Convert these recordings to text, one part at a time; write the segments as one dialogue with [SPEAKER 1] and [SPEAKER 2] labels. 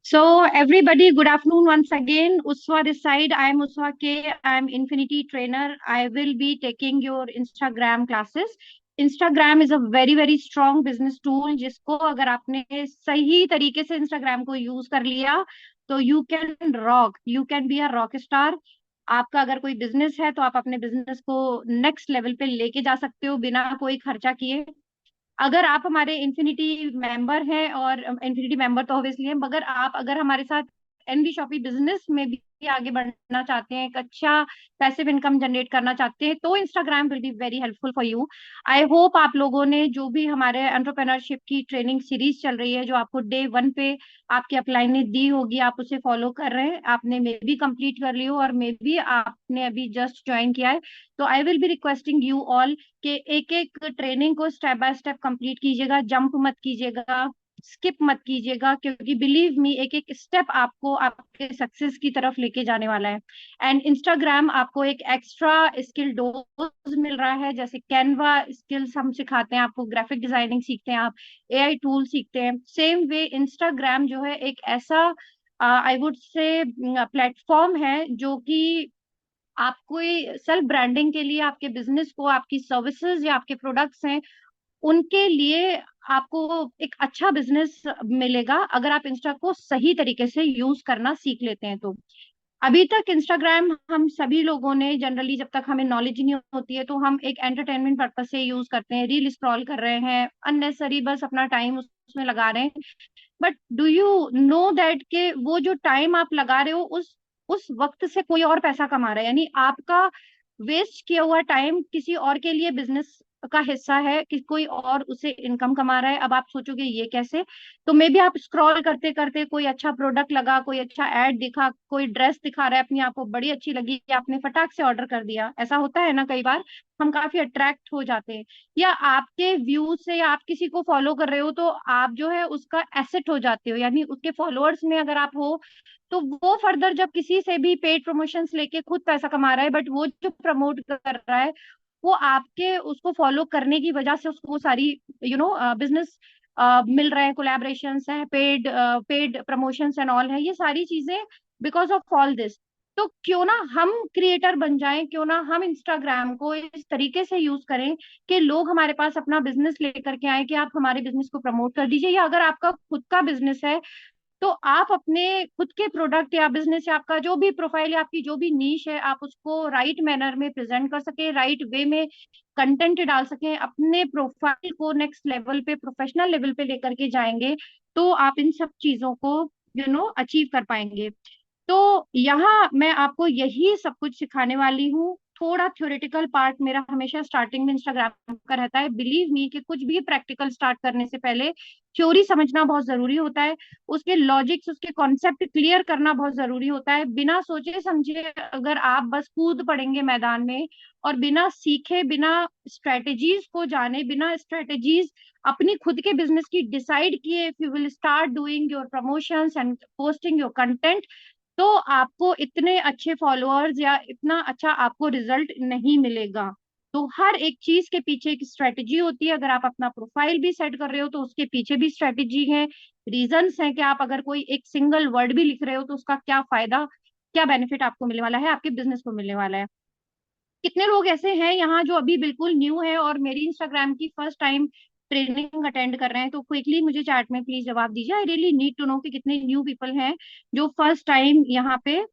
[SPEAKER 1] So, everybody, good afternoon once again. Uswa this side. I am Uswa K. I am Infinity Trainer. I will be taking your Instagram classes. Instagram is a very very strong business tool जिसको अगर आपने सही तरीके से Instagram को use कर लिया तो you can rock, you can be a rock star. आपका अगर कोई बिजनेस है तो आप अपने बिजनेस को नेक्स्ट लेवल पे लेके जा सकते हो बिना कोई खर्चा किए। अगर आप हमारे इन्फिनिटी मेंबर हैं, और इन्फिनिटी मेंबर तो ऑब्वियसली है, मगर आप अगर हमारे साथ एनवी शॉपी बिजनेस में भी आगे बढ़ना चाहते हैं, एक अच्छा पैसिव इनकम जनरेट करना चाहते हैं, तो Instagram will be very helpful for you. I hope आप लोगों ने जो भी हमारे एंटरप्रेन्योरशिप की ट्रेनिंग सीरीज चल रही है, जो आपको डे वन पे आपकी अपलाइन ने दी होगी, आप उसे फॉलो कर रहे हैं। आपने मे बी कंप्लीट कर ली हो और मे बी आपने अभी जस्ट ज्वाइन किया है। तो I will B requesting you all कि एक एक ट्रेनिंग को स्टेप बाय स्टेप कंप्लीट कीजिएगा, जंप मत कीजिएगा, स्किप मत कीजिएगा, क्योंकि बिलीव मी एक एक स्टेप आपको आपके सक्सेस की तरफ लेके जाने वाला है। एंड इंस्टाग्राम आपको एक एक्स्ट्रा स्किल डोज मिल रहा है, जैसे कैनवा स्किल्स हम सिखाते हैं आपको, ग्राफिक डिजाइनिंग सीखते हैं आप, एआई टूल सीखते हैं। सेम वे इंस्टाग्राम जो है एक ऐसा आई वुड से प्लेटफॉर्म है जो कि आपको सेल्फ ब्रांडिंग के लिए, आपके बिजनेस को, आपकी सर्विसेज या आपके प्रोडक्ट्स हैं उनके लिए आपको एक अच्छा बिजनेस मिलेगा अगर आप इंस्टा को सही तरीके से यूज करना सीख लेते हैं तो। अभी तक इंस्टाग्राम हम सभी लोगों ने जनरली, जब तक हमें नॉलेज नहीं होती है, तो हम एक एंटरटेनमेंट पर्पज से यूज करते हैं, रील स्क्रॉल कर रहे हैं अननेसरी, बस अपना टाइम उसमें लगा रहे हैं। But do you know that के वो जो टाइम आप लगा रहे हो उस वक्त से कोई और पैसा कमा रहा है, यानी आपका वेस्ट किया हुआ टाइम किसी और के लिए बिजनेस का हिस्सा है कि कोई और उसे इनकम कमा रहा है। अब आप सोचोगे ये कैसे, तो मे बी आप स्क्रॉल करते करते कोई अच्छा प्रोडक्ट लगा, कोई अच्छा एड दिखा, कोई ड्रेस दिखा रहा है अपनी, आपको बड़ी अच्छी लगी, आपने फटाक से ऑर्डर कर दिया। ऐसा होता है ना, कई बार हम काफी अट्रैक्ट हो जाते हैं। या आपके व्यूज से, या आप किसी को फॉलो कर रहे हो तो आप जो है उसका एसेट हो जाते हो, यानी उसके फॉलोअर्स में अगर आप हो तो वो फर्दर जब किसी से भी पेड प्रमोशंस लेके खुद पैसा कमा रहा है, बट वो जो प्रमोट कर रहा है वो आपके उसको फॉलो करने की वजह से उसको वो सारी बिजनेस मिल रहे हैं, कोलैबोरेशंस हैं, पेड प्रमोशंस एंड ऑल है, ये सारी चीजें बिकॉज ऑफ ऑल दिस। तो क्यों ना हम क्रिएटर बन जाएं, क्यों ना हम इंस्टाग्राम को इस तरीके से यूज करें कि लोग हमारे पास अपना बिजनेस लेकर के आए कि आप हमारे बिजनेस को प्रमोट कर दीजिए। या अगर आपका खुद का बिजनेस है तो आप अपने खुद के प्रोडक्ट या बिजनेस या आपका जो भी प्रोफाइल या आपकी जो भी नीश है, आप उसको राइट मैनर में प्रेजेंट कर सके, राइट वे में कंटेंट डाल सकें, अपने प्रोफाइल को नेक्स्ट लेवल पे, प्रोफेशनल लेवल पे लेकर के जाएंगे, तो आप इन सब चीजों को अचीव कर पाएंगे। तो यहाँ मैं आपको यही सब कुछ सिखाने वाली हूँ। थोड़ा थ्योरेटिकल पार्ट मेरा हमेशा स्टार्टिंग में इंस्टाग्राम का रहता है। बिलीव मी कि कुछ भी प्रैक्टिकल स्टार्ट करने से पहले थ्योरी समझना बहुत जरूरी होता है, उसके लॉजिक्स, उसके कॉन्सेप्ट क्लियर करना बहुत जरूरी होता है। बिना सोचे समझे अगर आप बस कूद पड़ेंगे मैदान में, और बिना सीखे, बिना स्ट्रेटेजीज को जाने, बिना स्ट्रेटेजीज अपनी खुद के बिजनेस की डिसाइड किए, if you will start doing your promotions and posting your content, तो आपको इतने अच्छे फॉलोअर्स या इतना अच्छा आपको रिजल्ट नहीं मिलेगा। तो हर एक चीज के पीछे एक स्ट्रेटेजी होती है। अगर आप अपना प्रोफाइल भी सेट कर रहे हो तो उसके पीछे भी स्ट्रेटेजी है, रीजंस हैं कि आप अगर कोई एक सिंगल वर्ड भी लिख रहे हो तो उसका क्या फायदा, क्या बेनिफिट आपको मिलने वाला है, आपके बिजनेस को मिलने वाला है। कितने लोग ऐसे हैं यहाँ जो अभी बिल्कुल न्यू है और मेरी इंस्टाग्राम की फर्स्ट टाइम ट्रेनिंग अटेंड कर रहे हैं, तो क्विकली मुझे चैट में प्लीज जवाब दीजिए। I really need to know कि कितने न्यू पीपल हैं जो फर्स्ट टाइम यहाँ पे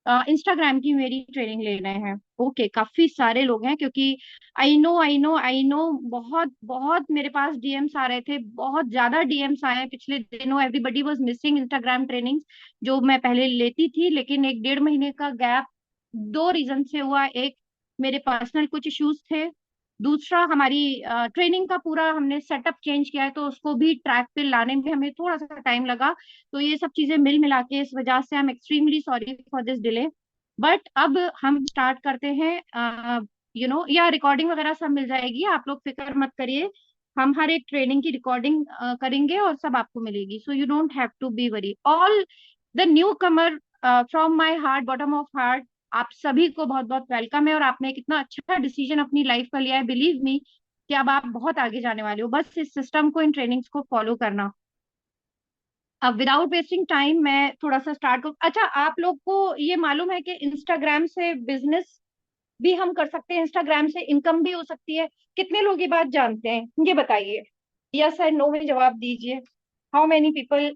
[SPEAKER 1] इंस्टाग्राम की मेरी ट्रेनिंग ले रहे हैं। ओके, काफी सारे लोग हैं, क्योंकि आई नो बहुत बहुत मेरे पास डीएम्स आ रहे थे, बहुत ज्यादा डीएम्स आए हैं पिछले दिनों। Everybody was missing Instagram training जो मैं पहले लेती थी, लेकिन एक डेढ़ महीने का गैप दो रीजन से हुआ। एक, मेरे पर्सनल कुछ इश्यूज थे, दूसरा हमारी ट्रेनिंग का पूरा हमने सेटअप चेंज किया है, तो उसको भी ट्रैक पे लाने में हमें थोड़ा सा टाइम लगा। तो ये सब चीजें मिल मिला के इस वजह से I am extremely sorry for this delay. But अब हम स्टार्ट करते हैं। या रिकॉर्डिंग वगैरह सब मिल जाएगी, आप लोग फिक्र मत करिए। हम हर एक ट्रेनिंग की रिकॉर्डिंग करेंगे और सब आपको मिलेगी, so you don't have to be worry. All the newcomer, from my heart, bottom of heart, आप सभी को बहुत बहुत वेलकम है। और आपने एक इतना अच्छा डिसीजन अपनी लाइफ का लिया है, बिलीव मी कि अब आप बहुत आगे जाने वाले हो, बस इस सिस्टम को, इन ट्रेनिंग्स को फॉलो करना। अब विदाउट वेस्टिंग टाइम मैं थोड़ा सा स्टार्ट करूँ। अच्छा, आप लोग को ये मालूम है कि इंस्टाग्राम से बिजनेस भी हम कर सकते हैं, इंस्टाग्राम से इनकम भी हो सकती है? कितने लोग ये बात जानते हैं, ये बताइए। यस एंड नो में जवाब दीजिए। How many people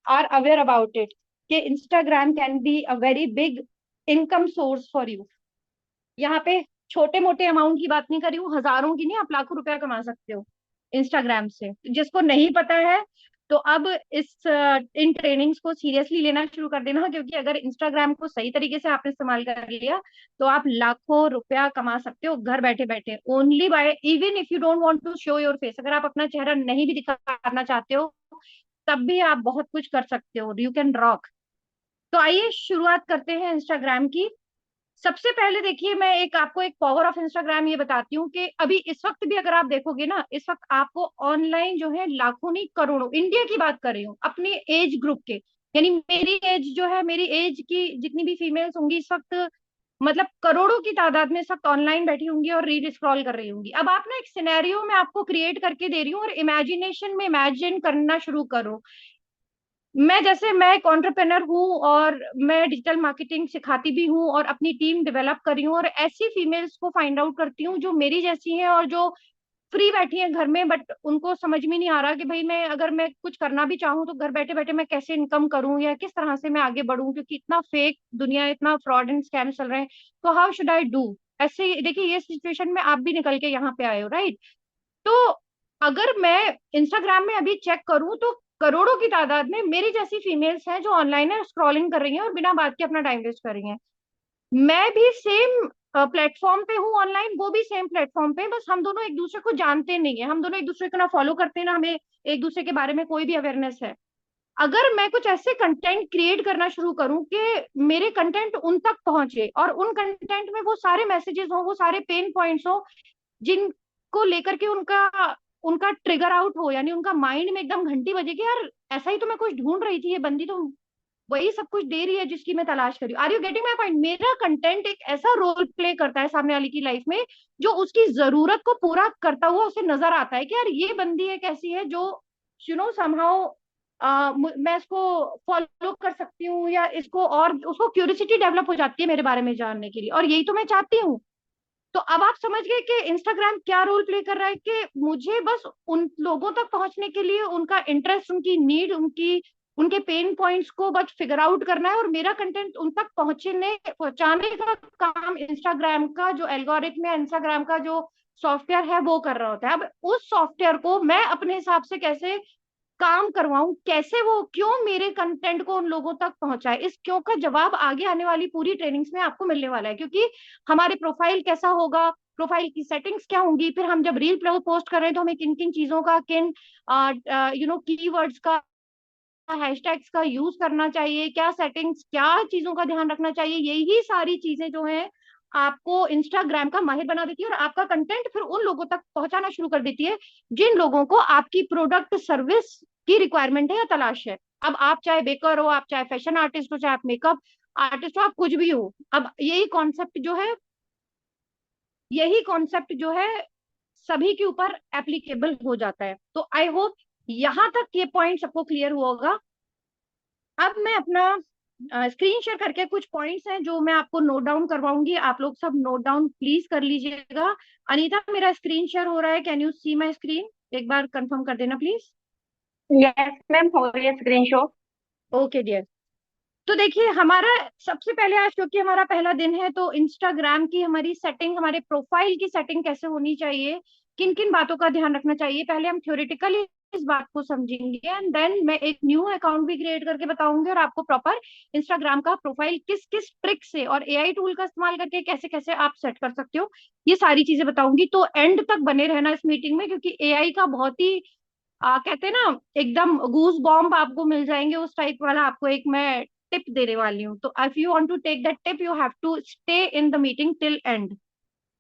[SPEAKER 1] are aware about it कि Instagram can be a very big income source for you? यहाँ पे छोटे मोटे अमाउंट की बात नहीं कर रही हूँ, हजारों की नहीं, आप लाखों रुपया कमा सकते हो इंस्टाग्राम से। जिसको नहीं पता है तो अब इस इन ट्रेनिंग्स को सीरियसली लेना शुरू कर देना, क्योंकि अगर इंस्टाग्राम को सही तरीके से आपने इस्तेमाल कर लिया तो आप लाखों रुपया कमा सकते हो घर बैठे बैठे, only by, even if you don't want to show your face, अगर आप अपना चेहरा नहीं भी दिखाना चाहते हो तब भी आप बहुत कुछ कर सकते हो, यू कैन रॉक। तो आइए शुरुआत करते हैं इंस्टाग्राम की। सबसे पहले देखिए, मैं एक आपको एक पावर ऑफ इंस्टाग्राम ये बताती हूँ कि अभी इस वक्त भी अगर आप देखोगे ना, इस वक्त आपको ऑनलाइन जो है लाखों नहीं करोड़ों, इंडिया की बात कर रही हूँ, अपनी एज ग्रुप के, यानी मेरी एज जो है, मेरी एज की जितनी भी फीमेल्स होंगी इस वक्त, मतलब करोड़ों की तादाद में इस वक्त ऑनलाइन बैठी होंगी और रील स्क्रॉल कर रही होंगी। अब आप ना एक सिनेरियो में आपको क्रिएट करके दे रही हूँ और इमेजिनेशन में इमेजिन करना शुरू करो। मैं एक एंटरप्रेन्योर हूँ और मैं डिजिटल मार्केटिंग सिखाती भी हूँ और अपनी टीम डेवलप कर रही हूँ, और ऐसी फीमेल्स को फाइंड आउट करती हूँ जो मेरी जैसी हैं और जो फ्री बैठी हैं घर में, बट उनको समझ में नहीं आ रहा कि भाई मैं अगर मैं कुछ करना भी चाहूँ तो घर बैठे बैठे मैं कैसे इनकम करूँ या किस तरह से मैं आगे बढ़ूँ, क्योंकि इतना फेक दुनिया, इतना फ्रॉड एंड स्कैम चल रहे हैं। तो हाउ शुड आई डू? ऐसे देखिए, ये सिचुएशन में आप भी निकल के यहाँ पे आए हो, राइट? तो अगर मैं इंस्टाग्राम में अभी चेक करूं तो करोड़ों की तादाद में मेरी जैसी फीमेल्स हैं जो ऑनलाइन है, स्क्रॉलिंग कर रही हैं और बिना बात के अपना टाइम वेस्ट कर रही हैं। मैं भी सेम प्लेटफॉर्म पे हूँ ऑनलाइन, वो भी सेम प्लेटफॉर्म पे, बस हम दोनों एक दूसरे को जानते नहीं है, हम दोनों एक दूसरे को ना फॉलो करते हैं, ना हमें एक दूसरे के बारे में कोई भी अवेयरनेस है। अगर मैं कुछ ऐसे कंटेंट क्रिएट करना शुरू करूं कि मेरे कंटेंट उन तक पहुंचे और उन कंटेंट में वो सारे मैसेजेस हो, वो सारे पेन पॉइंट्स हो जिनको लेकर के उनका उनका ट्रिगर आउट हो, यानी उनका माइंड में एकदम घंटी बजे कि यार ऐसा ही तो मैं कुछ ढूंढ रही थी, ये बंदी तो वही सब कुछ दे रही है जिसकी मैं तलाश कर रही हूँ। Are you getting my point? मेरा कंटेंट एक ऐसा रोल प्ले करता है सामने वाले की लाइफ में जो उसकी जरूरत को पूरा करता हुआ उसे नजर आता है कि यार ये बंदी एक ऐसी है जो समहाउ मैं इसको फॉलो कर सकती हूँ, या इसको, और उसको क्यूरियोसिटी डेवलप हो जाती है मेरे बारे में जानने के लिए, और यही तो मैं चाहती हूँ। तो अब आप समझ गए कि इंस्टाग्राम क्या रोल प्ले कर रहा है, कि मुझे बस उन लोगों तक पहुंचने के लिए उनका इंटरेस्ट, उनकी नीड, उनके पेन पॉइंट्स को बस फिगर आउट करना है, और मेरा कंटेंट उन तक पहुंचाने का काम इंस्टाग्राम का जो एल्गोरिथम है, इंस्टाग्राम का जो सॉफ्टवेयर है वो कर रहा होता है। अब उस सॉफ्टवेयर को मैं अपने हिसाब से कैसे काम करवाऊं, कैसे वो क्यों मेरे कंटेंट को उन लोगों तक पहुंचाए, इस क्यों का जवाब आगे आने वाली पूरी ट्रेनिंग्स में आपको मिलने वाला है। क्योंकि हमारे प्रोफाइल कैसा होगा, प्रोफाइल की सेटिंग्स क्या होंगी, फिर हम जब रील पोस्ट कर रहे हैं तो हमें किन किन चीजों का, किन कीवर्ड्स का, हैशटैग्स का यूज करना चाहिए, क्या सेटिंग्स, क्या चीजों का ध्यान रखना चाहिए, यही सारी चीजें जो है आपको इंस्टाग्राम का माहिर बना देती है और आपका कंटेंट फिर उन लोगों तक पहुंचाना शुरू कर देती है जिन लोगों को आपकी प्रोडक्ट सर्विस की रिक्वायरमेंट है या तलाश है। अब आप चाहे बेकर हो, आप चाहे फैशन आर्टिस्ट हो, चाहे आप मेकअप आर्टिस्ट हो, आप कुछ भी हो, अब यही कॉन्सेप्ट जो है सभी के ऊपर एप्लीकेबल हो जाता है। तो आई होप यहां तक ये पॉइंट सबको क्लियर हुआ होगा। अब मैं अपना स्क्रीन शेयर करके कुछ पॉइंट्स हैं जो मैं आपको नोट डाउन करवाऊंगी, आप लोग सब नोट डाउन प्लीज कर लीजिएगा। अनीता, मेरा स्क्रीन शेयर हो रहा है, can you see my screen? एक बार कंफर्म कर देना प्लीज।
[SPEAKER 2] यस मैम, हो रही है स्क्रीन शो।
[SPEAKER 1] Okay dear. तो देखिए, हमारा सबसे पहले आज क्योंकि हमारा पहला दिन है तो इंस्टाग्राम की हमारी सेटिंग, हमारे प्रोफाइल की सेटिंग कैसे होनी चाहिए, किन किन बातों का ध्यान रखना चाहिए, पहले हम थ्योरेटिकली इस बात को समझेंगे एंड देन मैं एक न्यू अकाउंट भी क्रिएट करके बताऊंगी और आपको प्रॉपर इंस्टाग्राम का प्रोफाइल किस किस ट्रिक से और एआई टूल का इस्तेमाल करके कैसे कैसे आप सेट कर सकते हो, ये सारी चीजें बताऊंगी। तो एंड तक बने रहना इस मीटिंग में, क्योंकि एआई का बहुत ही कहते हैं ना, एकदम गूज बॉम्ब आपको मिल जाएंगे उस टाइप वाला, आपको एक मैं टिप देने वाली हूँ। तो if you want to take that tip you have to stay in the meeting till end,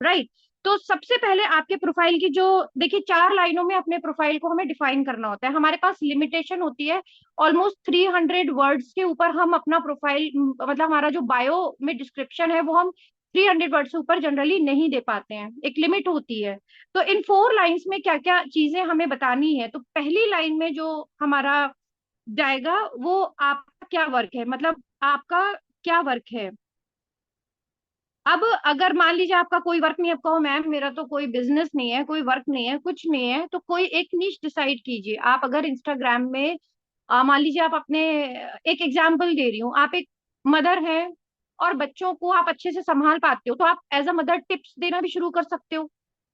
[SPEAKER 1] right? तो सबसे पहले आपके प्रोफाइल की जो, देखिए 4 लाइनों में अपने प्रोफाइल को हमें डिफाइन करना होता है, हमारे पास लिमिटेशन होती है ऑलमोस्ट 300 वर्ड्स के ऊपर हम अपना प्रोफाइल, मतलब हमारा जो बायो में डिस्क्रिप्शन है वो हम 300 वर्ड से ऊपर जनरली नहीं दे पाते हैं, एक लिमिट होती है। तो इन 4 लाइन्स में क्या क्या चीजें हमें बतानी है, तो पहली लाइन में जो हमारा जाएगा वो आपका क्या वर्क है, मतलब आपका क्या वर्क है। अब अगर मान लीजिए आपका कोई वर्क नहीं है, आप कहो मैम मेरा तो कोई बिजनेस नहीं है, कोई वर्क नहीं है, कुछ नहीं है, तो कोई एक निश डिसाइड कीजिए। आप अगर इंस्टाग्राम में मान लीजिए आप अपने, एक एग्जांपल दे रही हूँ, आप एक मदर हैं और बच्चों को आप अच्छे से संभाल पाते हो, तो आप एज अ मदर टिप्स देना भी शुरू कर सकते हो।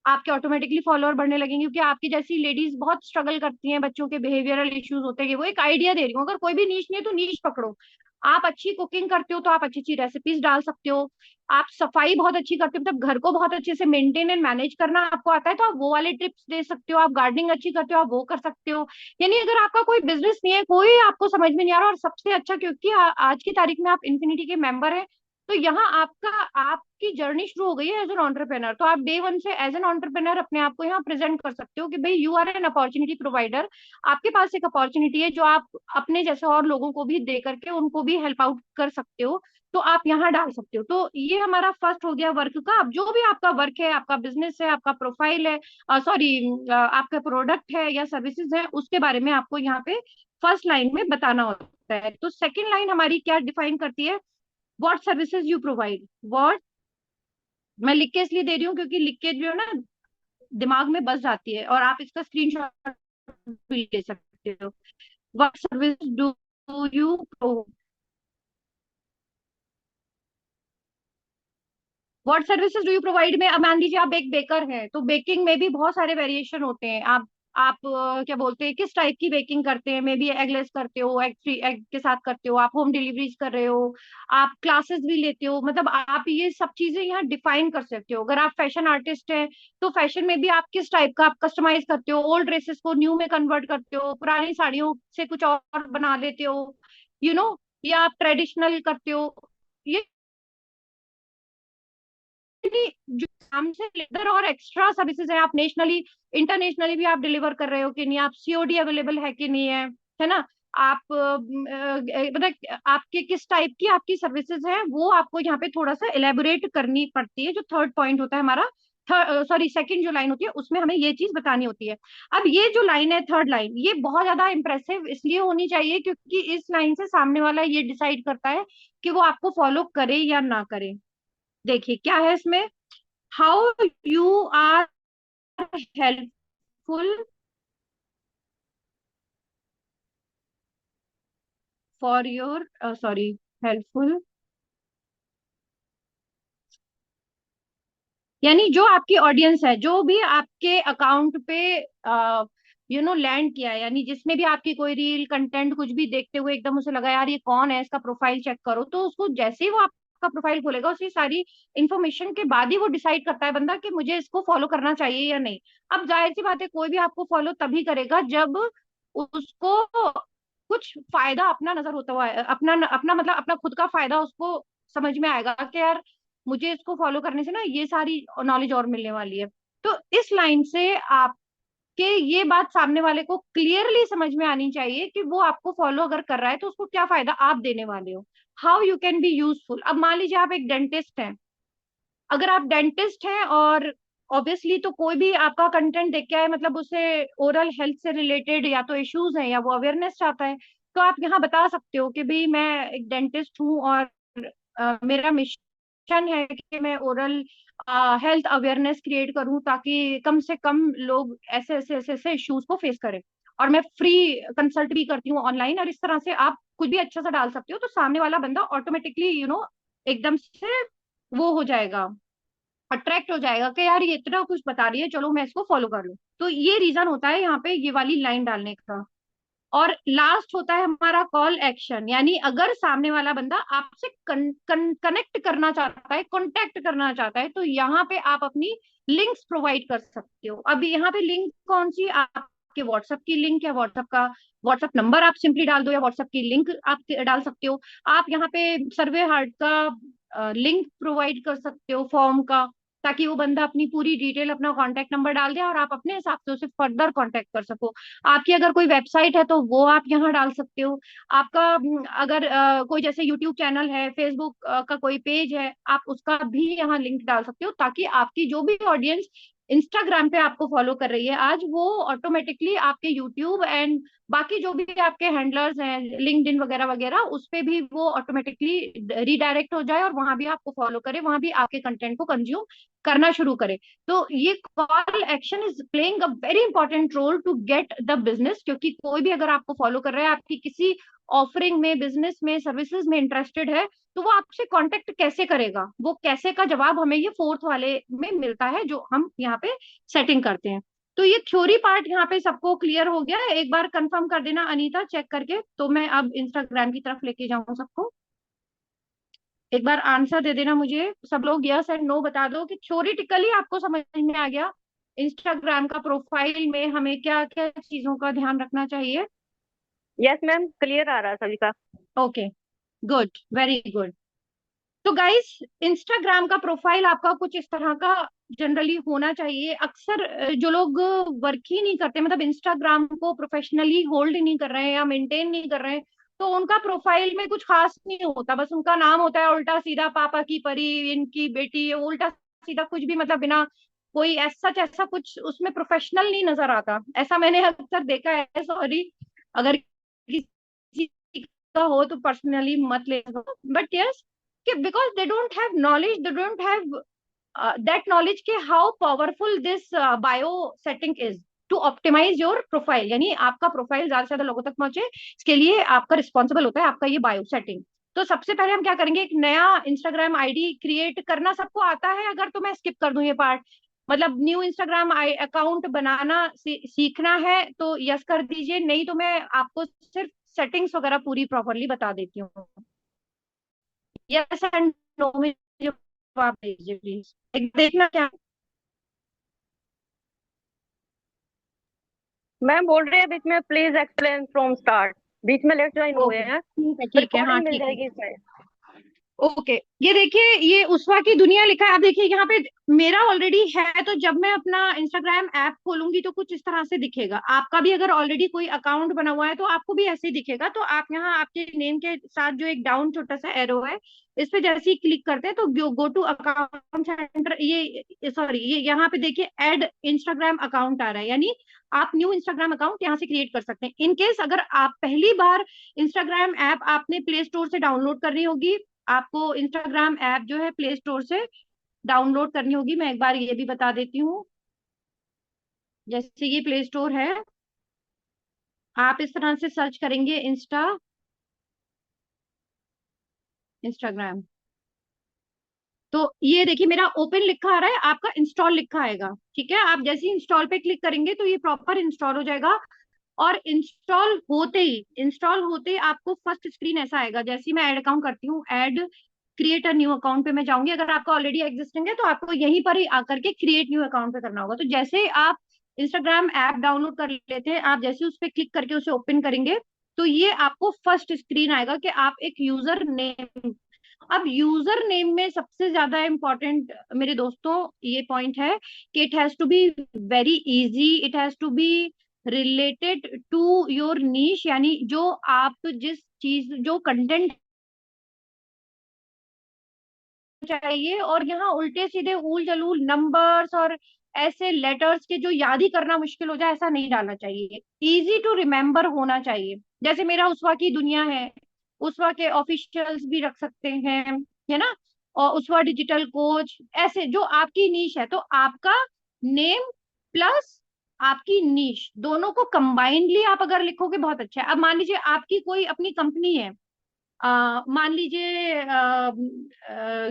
[SPEAKER 1] आपके ऑटोमेटिकली फॉलोअर बढ़ने लगेंगे, क्योंकि आपकी जैसी लेडीज बहुत स्ट्रगल करती हैं, बच्चों के बिहेवियरल इश्यूज होते हैं। वो एक आइडिया दे रही हूँ, अगर कोई भी नीश नहीं है तो नीश पकड़ो। आप अच्छी कुकिंग करते हो तो आप अच्छी अच्छी रेसिपीज डाल सकते हो। आप सफाई बहुत अच्छी करते हो, मतलब घर को बहुत अच्छे से मेंटेन एंड मैनेज करना आपको आता है, तो आप वो वाले टिप्स दे सकते हो। आप गार्डनिंग अच्छी करते हो, आप वो कर सकते हो। यानी अगर आपका कोई बिजनेस नहीं है, कोई आपको समझ में नहीं आ रहा, और सबसे अच्छा क्योंकि आज की तारीख में आप इन्फिनिटी के मेंबर हैं, तो यहाँ आपका, आपकी जर्नी शुरू हो गई है एज एन एंटरप्रेनर। तो आप डे वन से एज एन एंटरप्रेनर अपने आप को यहाँ प्रेजेंट कर सकते हो कि भाई you are an opportunity provider. आपके पास एक अपॉर्चुनिटी है जो आप अपने जैसे और लोगों को भी दे करके उनको भी हेल्प आउट कर सकते हो। तो आप यहाँ डाल सकते हो। तो ये हमारा फर्स्ट हो गया वर्क का। अब जो भी आपका वर्क है, आपका बिजनेस है, आपका प्रोफाइल है, सॉरी आपका प्रोडक्ट है या सर्विसेज है, उसके बारे में आपको यहाँ पे फर्स्ट लाइन में बताना होता है। तो सेकंड लाइन हमारी क्या डिफाइन करती है, what services you provide. What, मैं लिख के इसलिए दे रही हूँ क्योंकि लिख के जो है ना दिमाग में बस जाती है, और आप इसका स्क्रीनशॉट भी ले सकते हो। What service do you, what services do you provide में, अब मान लीजिए आप एक बेकर हैं, तो बेकिंग में भी बहुत सारे वेरिएशन होते हैं। आप क्या बोलते हैं, किस टाइप की बेकिंग करते हैं, मे बी एगलेस करते हो, एग फ्री एग के साथ करते हो, आप होम डिलीवरीज कर रहे हो, आप क्लासेस भी लेते हो, मतलब आप ये सब चीजें यहाँ डिफाइन कर सकते हो। अगर आप फैशन आर्टिस्ट हैं तो फैशन में भी आप किस टाइप का आप कस्टमाइज करते हो, ओल्ड ड्रेसेस को न्यू में कन्वर्ट करते हो, पुरानी साड़ियों से कुछ और बना लेते हो, या आप ट्रेडिशनल करते हो। ये नहीं, जो हमसे लेदर और एक्स्ट्रा सर्विसेज है, आप नेशनली इंटरनेशनली भी आप डिलीवर कर रहे हो कि नहीं, आप सीओडी अवेलेबल है कि नहीं है ना। आप मतलब आपके किस टाइप की आपकी सर्विसेज है, वो आपको यहाँ पे थोड़ा सा इलेबोरेट करनी पड़ती है। जो थर्ड पॉइंट होता है हमारा, सॉरी सेकंड जो लाइन होती है, उसमें हमें ये चीज बतानी होती है। अब ये जो लाइन है थर्ड लाइन, ये बहुत ज्यादा इंप्रेसिव इसलिए होनी चाहिए क्योंकि इस लाइन से सामने वाला ये डिसाइड करता है कि वो आपको फॉलो करे या ना करे। देखिए क्या है इसमें, how you are helpful for your sorry helpful, यानी जो आपकी ऑडियंस है, जो भी आपके अकाउंट पे लैंड किया है, यानी जिसने भी आपकी कोई रील कंटेंट कुछ भी देखते हुए एकदम उसे लगा यार ये कौन है, इसका प्रोफाइल चेक करो, तो उसको जैसे ही वो आपका प्रोफाइल खोलेगा, उसी सारी इंफॉर्मेशन के बाद ही वो डिसाइड करता है बंदा कि मुझे इसको फॉलो करना चाहिए या नहीं। अब जाहिर सी बात है, कोई भी आपको फॉलो तभी करेगा जब उसको कुछ फायदा अपना नजर होता हुआ है, अपना अपना मतलब अपना खुद का फायदा उसको समझ में आएगा कि यार मुझे इसको फॉलो करने से ना ये सारी नॉलेज और मिलने वाली है। तो इस लाइन से आपके ये बात सामने वाले को क्लियरली समझ में आनी चाहिए कि वो आपको फॉलो अगर कर रहा है तो उसको क्या फायदा आप देने वाले हो, how you can be useful. अब मान लीजिए आप एक डेंटिस्ट हैं, अगर आप डेंटिस्ट हैं और ऑब्वियसली तो कोई भी आपका कंटेंट देख के आए, मतलब उसे ओरल हेल्थ से रिलेटेड या तो इश्यूज हैं या वो अवेयरनेस चाहता है, तो आप यहाँ बता सकते हो कि भाई मैं एक डेंटिस्ट हूँ और मेरा मिशन है कि मैं ओरल हेल्थ अवेयरनेस क्रिएट करूँ ताकि कम से कम लोग ऐसे ऐसे ऐसे ऐसे इश्यूज को फेस करें, और मैं फ्री कंसल्ट भी करती हूँ ऑनलाइन। और इस तरह से आप कुछ भी अच्छा सा डाल सकते हो, तो सामने वाला बंदा ऑटोमेटिकली एकदम से वो हो जाएगा, अट्रैक्ट हो जाएगा कि यार ये इतना कुछ बता रही है, चलो मैं इसको फॉलो कर लूं। तो ये रीजन होता है यहाँ पे ये वाली लाइन डालने का। और लास्ट होता है हमारा कॉल एक्शन, यानी अगर सामने वाला बंदा आपसे कनेक्ट करना चाहता है, कांटेक्ट करना चाहता है, तो यहाँ पे आप अपनी लिंक्स प्रोवाइड कर सकते हो। अब यहाँ पे लिंक कौन सी, आपके व्हाट्सएप की लिंक या व्हाट्सएप का व्हाट्सएप नंबर आप सिंपली डाल दो, या व्हाट्सएप की लिंक आप डाल सकते हो। आप यहाँ पे सर्वे हार्ट का लिंक प्रोवाइड कर सकते हो, फॉर्म का, ताकि वो बंदा अपनी पूरी डिटेल अपना कांटेक्ट नंबर डाल दे और आप अपने हिसाब से उसे फर्दर कांटेक्ट कर सको। आपकी अगर कोई वेबसाइट है तो वो आप यहाँ डाल सकते हो। आपका अगर कोई जैसे यूट्यूब चैनल है, फेसबुक का कोई पेज है, आप उसका भी यहाँ लिंक डाल सकते हो, ताकि आपकी जो भी ऑडियंस इंस्टाग्राम पे आपको फॉलो कर रही है आज, वो ऑटोमेटिकली आपके यूट्यूब एंड बाकी जो भी आपके हैंडलर्स हैं, लिंक्डइन वगैरह वगैरह, उस पे भी वो ऑटोमेटिकली रीडायरेक्ट हो जाए और वहां भी आपको फॉलो करे, वहां भी आपके कंटेंट को कंज्यूम करना शुरू करे। तो ये call action is playing a very important role to get the business, क्योंकि कोई भी अगर आपको फॉलो कर रहा है, आपकी किसी ऑफरिंग में, बिजनेस में, सर्विसेज में इंटरेस्टेड है, तो वो आपसे कांटेक्ट कैसे करेगा, वो कैसे का जवाब हमें ये फोर्थ वाले में मिलता है जो हम यहाँ पे सेटिंग करते हैं। तो ये थ्योरी पार्ट यहाँ पे सबको क्लियर हो गया। एक बार कंफर्म कर देना अनीता चेक करके, तो मैं अब इंस्टाग्राम की तरफ लेके जाऊं सबको। एक बार आंसर दे देना मुझे सब लोग, यस एंड नो बता दो कि थ्योरेटिकली आपको समझ में आ गया इंस्टाग्राम का प्रोफाइल में हमें क्या क्या चीजों का ध्यान रखना चाहिए।
[SPEAKER 2] यस मैम, क्लियर आ रहा है सभी का।
[SPEAKER 1] Okay, good, very good. तो गाइस, इंस्टाग्राम का प्रोफाइल आपका कुछ इस तरह का जनरली होना चाहिए। अक्सर जो लोग वर्क ही नहीं करते, मतलब इंस्टाग्राम को प्रोफेशनली होल्ड नहीं कर रहे हैं या मेंटेन नहीं कर रहे हैं, तो उनका प्रोफाइल में कुछ खास नहीं होता, बस उनका नाम होता है उल्टा सीधा, पापा की परी, इनकी बेटी, उल्टा सीधा कुछ भी, मतलब बिना कोई ऐसा कुछ उसमें प्रोफेशनल नहीं नजर आता। ऐसा मैंने अक्सर देखा है, सॉरी अगर किसी का हो तो पर्सनली मत ले, but yes, because they don't have knowledge, they don't have that knowledge के how powerful this bio setting is to optimize your profile, यानी आपका प्रोफाइल ज्यादा से ज्यादा लोगों तक पहुंचे, इसके लिए आपका रिस्पॉन्सिबल होता है आपका ये बायो सेटिंग। तो सबसे पहले हम क्या करेंगे, एक नया इंस्टाग्राम आईडी क्रिएट करना सबको आता है, अगर तो मैं स्किप कर दूं ये पार्ट, मतलब न्यू इंस्टाग्राम अकाउंट बनाना सीखना है तो यस कर दीजिए, नहीं तो मैं आपको सिर्फ सेटिंग्स वगैरह पूरी प्रॉपरली बता देती हूँ। यस एंड नो में जवाब दीजिए प्लीज, एक देखना क्या।
[SPEAKER 2] मैम बोल रहे हैं बीच में प्लीज एक्सप्लेन फ्रॉम स्टार्ट, बीच में लेफ्ट ज्वाइन हुए
[SPEAKER 1] ओके
[SPEAKER 2] हैं।
[SPEAKER 1] ठीक है, ठीक है, हाँ
[SPEAKER 2] रिकॉर्डिंग मिल
[SPEAKER 1] ठीक है।
[SPEAKER 2] जाएगी इसमें।
[SPEAKER 1] ओके, ये देखिए, ये उस्वा की दुनिया लिखा है। आप देखिए यहाँ पे मेरा ऑलरेडी है, तो जब मैं अपना इंस्टाग्राम ऐप खोलूंगी तो कुछ इस तरह से दिखेगा। आपका भी अगर ऑलरेडी कोई अकाउंट बना हुआ है तो आपको भी ऐसे ही दिखेगा। तो आप यहाँ आपके नेम के साथ जो एक डाउन छोटा सा एरो है, इस पे जैसे ही क्लिक करते हैं तो गो टू अकाउंट सेंटर, ये सॉरी, ये यहाँ पे देखिए ऐड इंस्टाग्राम अकाउंट आ रहा है, यानी आप न्यू इंस्टाग्राम अकाउंट यहाँ से क्रिएट कर सकते हैं। इन केस अगर आप पहली बार इंस्टाग्राम ऐप आपने प्ले स्टोर से डाउनलोड करनी होगी, आपको इंस्टाग्राम ऐप जो है प्ले स्टोर से डाउनलोड करनी होगी। मैं एक बार ये भी बता देती हूँ, जैसे ये प्ले स्टोर है, आप इस तरह से सर्च करेंगे इंस्टाग्राम, तो ये देखिए मेरा ओपन लिखा आ रहा है, आपका इंस्टॉल लिखा आएगा। ठीक है, आप जैसे ही इंस्टॉल पे क्लिक करेंगे तो ये प्रॉपर इंस्टॉल हो जाएगा। और इंस्टॉल होते ही आपको फर्स्ट स्क्रीन ऐसा आएगा, जैसे ही मैं ऐड अकाउंट करती हूँ, add create a new account पे मैं जाऊंगी। अगर आपका ऑलरेडी एग्जिस्टिंग है तो आपको यहीं पर ही आकर के क्रिएट न्यू अकाउंट पे करना होगा। तो जैसे आप इंस्टाग्राम ऐप डाउनलोड कर लेते हैं, आप जैसे उस पर क्लिक करके उसे ओपन करेंगे तो ये आपको फर्स्ट स्क्रीन आएगा कि आप एक यूजर नेम, अब यूजर नेम में सबसे ज्यादा इंपॉर्टेंट मेरे दोस्तों ये पॉइंट है कि it has to be very easy, it has to be related to your niche, यानी जो आप जिस चीज, जो कंटेंट चाहिए। और यहाँ उल्टे सीधे ऊल जलूल नंबर्स और ऐसे लेटर्स के जो याद ही करना मुश्किल हो जाए, ऐसा नहीं डालना चाहिए। इजी टू रिमेम्बर होना चाहिए। जैसे मेरा उसवा की दुनिया है, उसवा के ऑफिशियल्स भी रख सकते हैं, है ना, और उसवा डिजिटल कोच, ऐसे जो आपकी नीश है, तो आपका नेम प्लस आपकी नीश दोनों को कंबाइंडली आप अगर लिखोगे बहुत अच्छा है। अब मान लीजिए आपकी कोई अपनी कंपनी है, मान लीजिए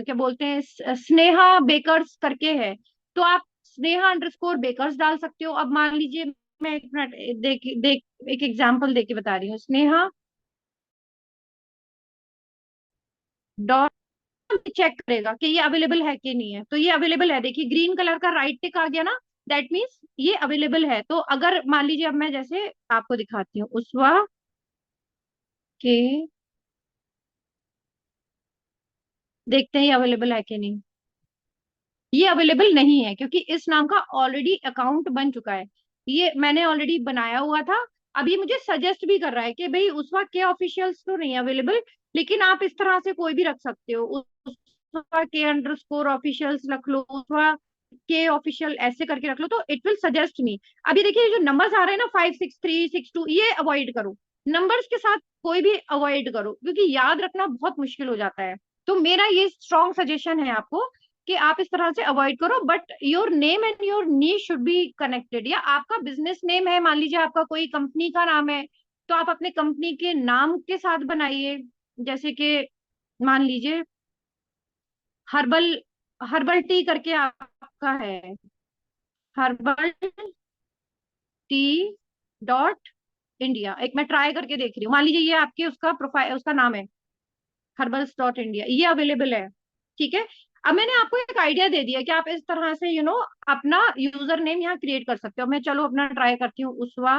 [SPEAKER 1] क्या बोलते हैं, स्नेहा बेकर्स करके है, तो आप स्नेहा अंडरस्कोर बेकर्स डाल सकते हो। अब मान लीजिए, मैं एक मिनट देख एक एग्जांपल देके बता रही हूँ, स्नेहा डॉट, चेक करेगा कि ये अवेलेबल है कि नहीं है, तो ये अवेलेबल है, देखिए ग्रीन कलर का राइट टिक आ गया ना, दैट मीन्स ये अवेलेबल है। तो अगर मान लीजिए, अब मैं जैसे आपको दिखाती हूँ उसवा के, देखते हैं ये अवेलेबल है कि नहीं। ये अवेलेबल नहीं है क्योंकि इस नाम का ऑलरेडी अकाउंट बन चुका है, ये मैंने ऑलरेडी बनाया हुआ था। अब ये मुझे सजेस्ट भी कर रहा है कि भाई उस वक्त के ऑफिशियल्स तो नहीं अवेलेबल, लेकिन आप इस तरह से कोई भी रख सकते हो, उस वक्त के अंडरस्कोर ऑफिशियल्स रख लो, उस वक्त के ऑफिशियल ऐसे करके रख लो, तो इट विल सजेस्ट मी। अभी देखिए जो नंबर्स आ रहे हैं ना, 56362, ये अवॉइड करो। नंबर्स के साथ कोई भी अवॉइड करो, क्योंकि याद रखना बहुत मुश्किल हो जाता है। तो मेरा ये स्ट्रॉन्ग सजेशन है आपको कि आप इस तरह से अवॉइड करो, but your name and your niche should be connected. या आपका बिजनेस नेम है, मान लीजिए आपका कोई कंपनी का नाम है, तो आप अपने कंपनी के नाम के साथ बनाइए। जैसे कि मान लीजिए हर्बल हर्बल टी करके आपका है, हर्बल टी डॉट इंडिया। एक मैं ट्राई करके देख रही हूँ, मान लीजिए ये आपके उसका प्रोफाइल, उसका नाम है हर्बल्स डॉट इंडिया, ये अवेलेबल है। ठीक है। अब मैंने आपको एक आइडिया दे दिया कि आप इस तरह से अपना यूजर नेम यहाँ क्रिएट कर सकते हो। मैं चलो अपना ट्राई करती हूँ, उसवा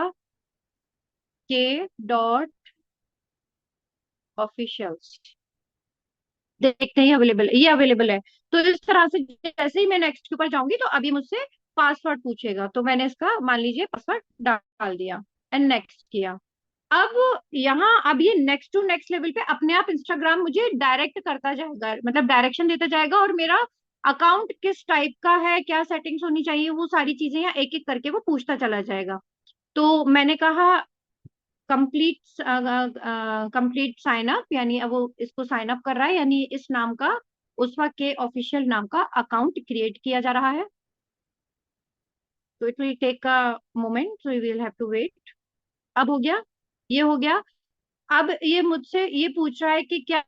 [SPEAKER 1] के डॉट ऑफिशियल्स। देखते हैं ये अवेलेबल, ये अवेलेबल है। तो इस तरह से जैसे ही मैं नेक्स्ट के ऊपर जाऊंगी, तो अभी मुझसे पासवर्ड पूछेगा, तो मैंने इसका मान लीजिए पासवर्ड डाल दिया एंड नेक्स्ट किया। अब यहाँ अब ये नेक्स्ट टू नेक्स्ट लेवल पे अपने आप इंस्टाग्राम मुझे डायरेक्ट करता जाएगा, मतलब डायरेक्शन देता जाएगा, और मेरा अकाउंट किस टाइप का है, क्या सेटिंग्स होनी चाहिए, वो सारी चीजें यहाँ एक एक करके वो पूछता चला जाएगा। तो मैंने कहा कंप्लीट कंप्लीट साइन अप, यानी अब वो इसको साइन अप कर रहा है, यानी इस नाम का, उस वक्त के ऑफिशियल नाम का अकाउंट क्रिएट किया जा रहा है। तो it will take a moment, so you will have to wait. अब हो गया, ये हो गया। अब ये मुझसे ये पूछ रहा है कि क्या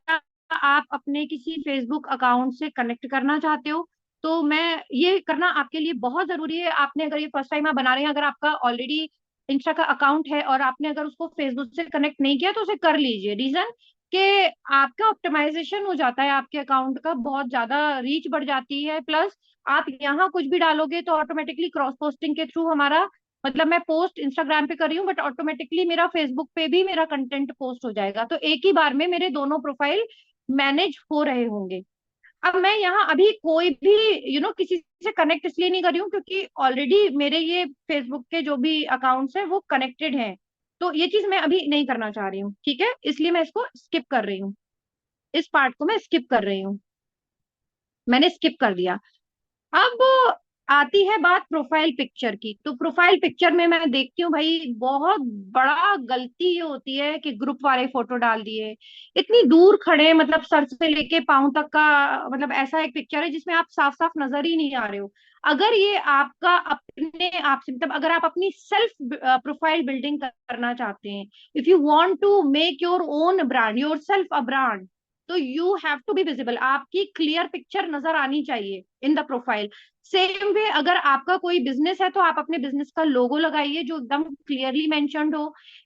[SPEAKER 1] आप अपने किसी फेसबुक अकाउंट से कनेक्ट करना चाहते हो। तो मैं, ये करना आपके लिए बहुत जरूरी है। आपने अगर ये फर्स्ट टाइम आप बना रहे हैं, अगर आपका ऑलरेडी इंस्टा का अकाउंट है और आपने अगर उसको फेसबुक से कनेक्ट नहीं किया, तो उसे कर लीजिए। रीजन कि आपका ऑप्टिमाइजेशन हो जाता है, आपके अकाउंट का बहुत ज्यादा रीच बढ़ जाती है। प्लस आप यहाँ कुछ भी डालोगे तो ऑटोमेटिकली क्रॉस पोस्टिंग के थ्रू हमारा, मतलब मैं पोस्ट इंस्टाग्राम पे कर रही हूँ, बट ऑटोमेटिकली मेरा फेसबुक पे भी मेरा कंटेंट पोस्ट हो जाएगा, तो एक ही बार में मेरे दोनों प्रोफाइल मैनेज हो रहे होंगे। अब मैं यहाँ अभी कोई भी किसी से कनेक्ट इसलिए नहीं कर रही हूँ, क्योंकि ऑलरेडी मेरे ये फेसबुक के जो भी अकाउंट्स हैं वो कनेक्टेड हैं। तो ये चीज मैं अभी नहीं करना चाह रही हूँ, ठीक है, इसलिए मैं इसको स्किप कर रही हूँ। इस पार्ट को मैं स्किप कर रही हूँ, मैंने स्किप कर दिया। अब आती है बात प्रोफाइल पिक्चर की। तो प्रोफाइल पिक्चर में मैं देखती हूँ भाई, बहुत बड़ा गलती ये होती है कि ग्रुप वाले फोटो डाल दिए, इतनी दूर खड़े, मतलब सर से लेके पांव तक का, मतलब ऐसा एक पिक्चर है जिसमें आप साफ साफ नजर ही नहीं आ रहे हो। अगर ये आपका अपने आप से, मतलब अगर आप अपनी सेल्फ प्रोफाइल बिल्डिंग करना चाहते हैं, if you want to make your own brand, yourself a brand, तो you have to be visible. आपकी क्लियर पिक्चर नजर आनी चाहिए in the profile. Same way अगर आपका कोई बिजनेस है, तो आप अपने बिजनेस का लोगो लगाइए जो एकदम क्लियरली मेंशन्ड हो।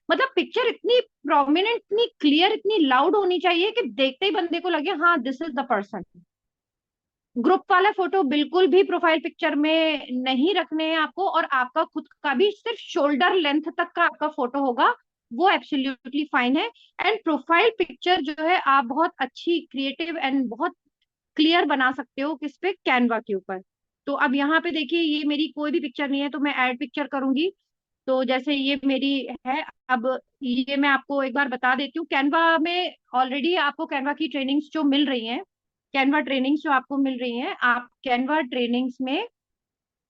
[SPEAKER 1] मतलब पिक्चर इतनी प्रोमिनेंट, इतनी क्लियर, इतनी लाउड होनी चाहिए कि देखते ही बंदे को लगे हाँ this is the person. Group वाला फोटो बिल्कुल भी प्रोफाइल पिक्चर में नहीं रखने हैं आपको, और आपका खुद का भी सिर्फ शोल्डर लेंथ तक का आपका फोटो होगा, वो एब्सोल्युटली फाइन है। एंड प्रोफाइल पिक्चर जो है आप बहुत अच्छी, क्रिएटिव एंड बहुत क्लियर बना सकते हो किस पे, कैनवा के ऊपर। तो अब यहाँ पे देखिए, ये मेरी कोई भी पिक्चर नहीं है, तो मैं ऐड पिक्चर करूंगी। तो जैसे ये मेरी है। अब ये मैं आपको एक बार बता देती हूँ, कैनवा में ऑलरेडी आपको कैनवा की ट्रेनिंग्स जो मिल रही हैं, कैनवा ट्रेनिंग्स जो आपको मिल रही हैं, आप कैनवा ट्रेनिंग्स में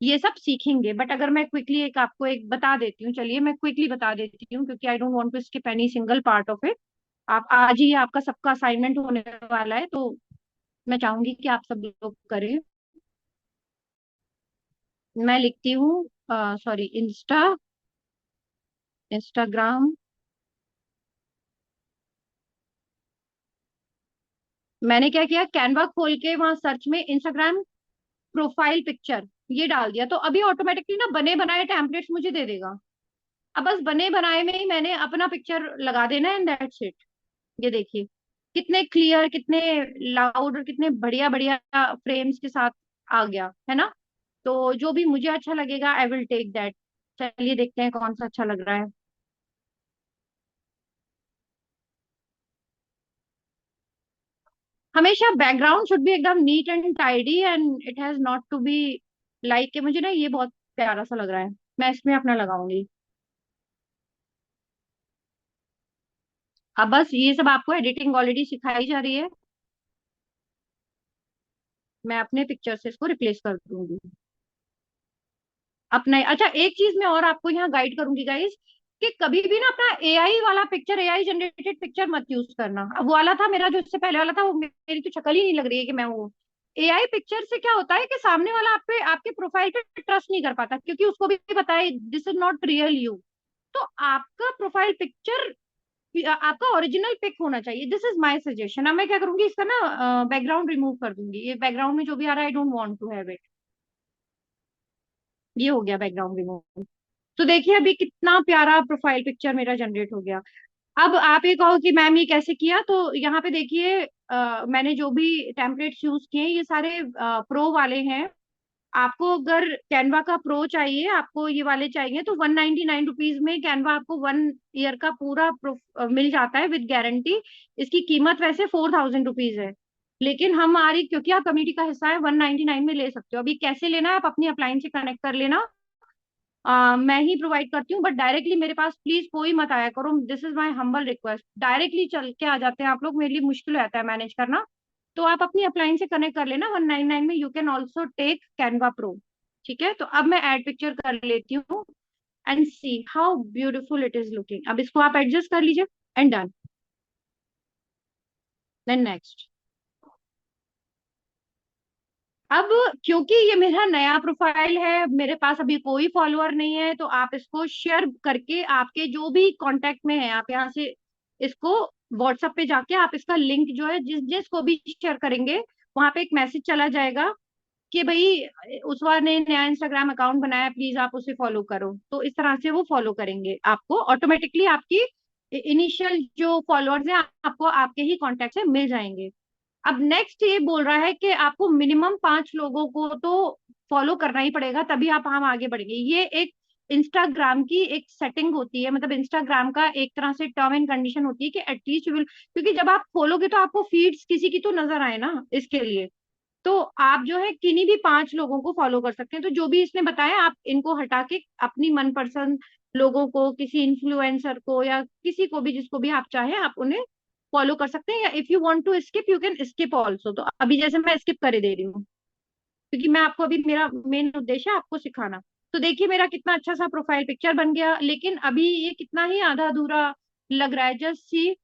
[SPEAKER 1] ये सब सीखेंगे। बट अगर मैं क्विकली एक आपको एक बता देती हूँ, चलिए मैं क्विकली बता देती हूँ, क्योंकि I don't want to skip any single part of it. आप आज ही आपका सबका असाइनमेंट होने वाला है, तो मैं चाहूंगी कि आप सब लोग करें। मैं लिखती हूँ, सॉरी, इंस्टाग्राम। मैंने क्या किया, कैनवा खोल के वहां सर्च में इंस्टाग्राम प्रोफाइल पिक्चर ये डाल दिया, तो अभी ऑटोमेटिकली ना बने बनाए टेम्पलेट्स मुझे दे देगा। अब बस बने बनाए में ही मैंने अपना पिक्चर लगा देना है, एंड दैट्स इट। ये देखिए कितने क्लियर, कितने लाउड और कितने बढ़िया बढ़िया फ्रेम्स के साथ आ गया है ना। तो जो भी मुझे अच्छा लगेगा आई विल टेक दैट। चलिए देखते हैं कौन सा अच्छा लग रहा है। हमेशा बैकग्राउंड शुड बी एकदम neat and tidy, and it has not to be like के मुझे ना ये बहुत प्यारा सा लग रहा है, मैं इसमें अपना लगाऊंगी। अब बस ये सब आपको एडिटिंग ऑलरेडी सिखाई जा रही है, मैं अपने पिक्चर से इसको रिप्लेस कर दूंगी। अपना। अच्छा, एक चीज मैं और आपको यहाँ गाइड करूंगी गाइस, कि कभी भी ना अपना एआई वाला पिक्चर, एआई जनरेटेड पिक्चर मत यूज करना। अब वो वाला था मेरा जो इससे पहले वाला था, वो मेरी तो शक्ल ही नहीं लग रही है कि मैं वो। एआई पिक्चर से क्या होता है कि सामने वाला आप पे, आपके प्रोफाइल पे ट्रस्ट नहीं कर पाता, क्योंकि उसको भी पता है this is not real you. तो आपका प्रोफाइल पिक्चर, आपका ओरिजिनल पिक होना चाहिए। This is my suggestion. अब मैं क्या करूंगी, इसका ना बैकग्राउंड रिमूव कर दूंगी। ये बैकग्राउंड में जो भी आ रहा है, I don't want to have it. ये हो गया बैकग्राउंड रिमूव। तो देखिए अभी कितना प्यारा प्रोफाइल पिक्चर मेरा जनरेट हो गया। अब आप ये कहो कि मैम ये कैसे किया, तो यहाँ पे देखिए मैंने जो भी टेम्पलेट्स यूज किए हैं ये सारे प्रो वाले हैं। आपको अगर कैनवा का प्रो चाहिए, आपको ये वाले चाहिए, तो 199 रुपीज में कैनवा आपको 1 ईयर का पूरा मिल जाता है विद गारंटी। इसकी कीमत वैसे 4000 रुपीज है, लेकिन हमारी, क्योंकि आप कम्युनिटी का हिस्सा है, 199 में ले सकते हो। अभी कैसे लेना है, आप अपनी अपलाइन से कनेक्ट कर लेना। मैं ही प्रोवाइड करती हूँ, बट डायरेक्टली मेरे पास प्लीज कोई मत आया करो। This is my humble request. Directly चल के आ जाते हैं आप लोग, मेरे लिए मुश्किल हो जाता है मैनेज करना। तो आप अपनी अपलाइन से कनेक्ट कर लेना। 199 में you can also take Canva pro. ठीक है, तो अब मैं एड पिक्चर कर लेती हूँ, and see how beautiful it is looking. अब इसको आप एडजस्ट कर लीजिए, एंड डन। Then next. अब क्योंकि ये मेरा नया प्रोफाइल है, मेरे पास अभी कोई फॉलोअर नहीं है, तो आप इसको शेयर करके आपके जो भी कांटेक्ट में है, आप यहाँ से इसको व्हाट्सएप पे जाके आप इसका लिंक जो है, जिस जिसको भी शेयर करेंगे, वहां पे एक मैसेज चला जाएगा कि भाई उसवा ने नया इंस्टाग्राम अकाउंट बनाया, प्लीज आप उसे फॉलो करो। तो इस तरह से वो फॉलो करेंगे आपको ऑटोमेटिकली। आपकी इनिशियल जो फॉलोअर्स हैं आपको आपके ही कांटेक्ट से मिल जाएंगे। अब नेक्स्ट ये बोल रहा है कि आपको मिनिमम 5 लोगों को तो फॉलो करना ही पड़ेगा, तभी आप हम आगे बढ़ेंगे। ये एक इंस्टाग्राम की एक सेटिंग होती है, मतलब इंस्टाग्राम का एक तरह से टर्म एंड कंडीशन होती है कि एटलीस्ट विल, क्योंकि जब आप खोलोगे तो आपको फीड्स किसी की तो नजर आए ना, इसके लिए। तो आप जो है किन्हीं भी 5 लोगों को फॉलो कर सकते हैं। तो जो भी इसने बताया, आप इनको हटा के अपनी मनपसंद लोगों को, किसी इन्फ्लुएंसर को या किसी को भी, जिसको भी आप चाहें, आप उन्हें फॉलो कर सकते हैं। या if you want to skip, you can skip also. तो अभी जैसे मैं स्किप कर दे रही हूँ, क्योंकि मैं आपको अभी, मेरा मेन उद्देश्य है आपको सिखाना। तो देखिए मेरा कितना अच्छा सा प्रोफाइल पिक्चर बन गया, लेकिन अभी ये कितना ही आधा अधूरा लग रहा है। Just see,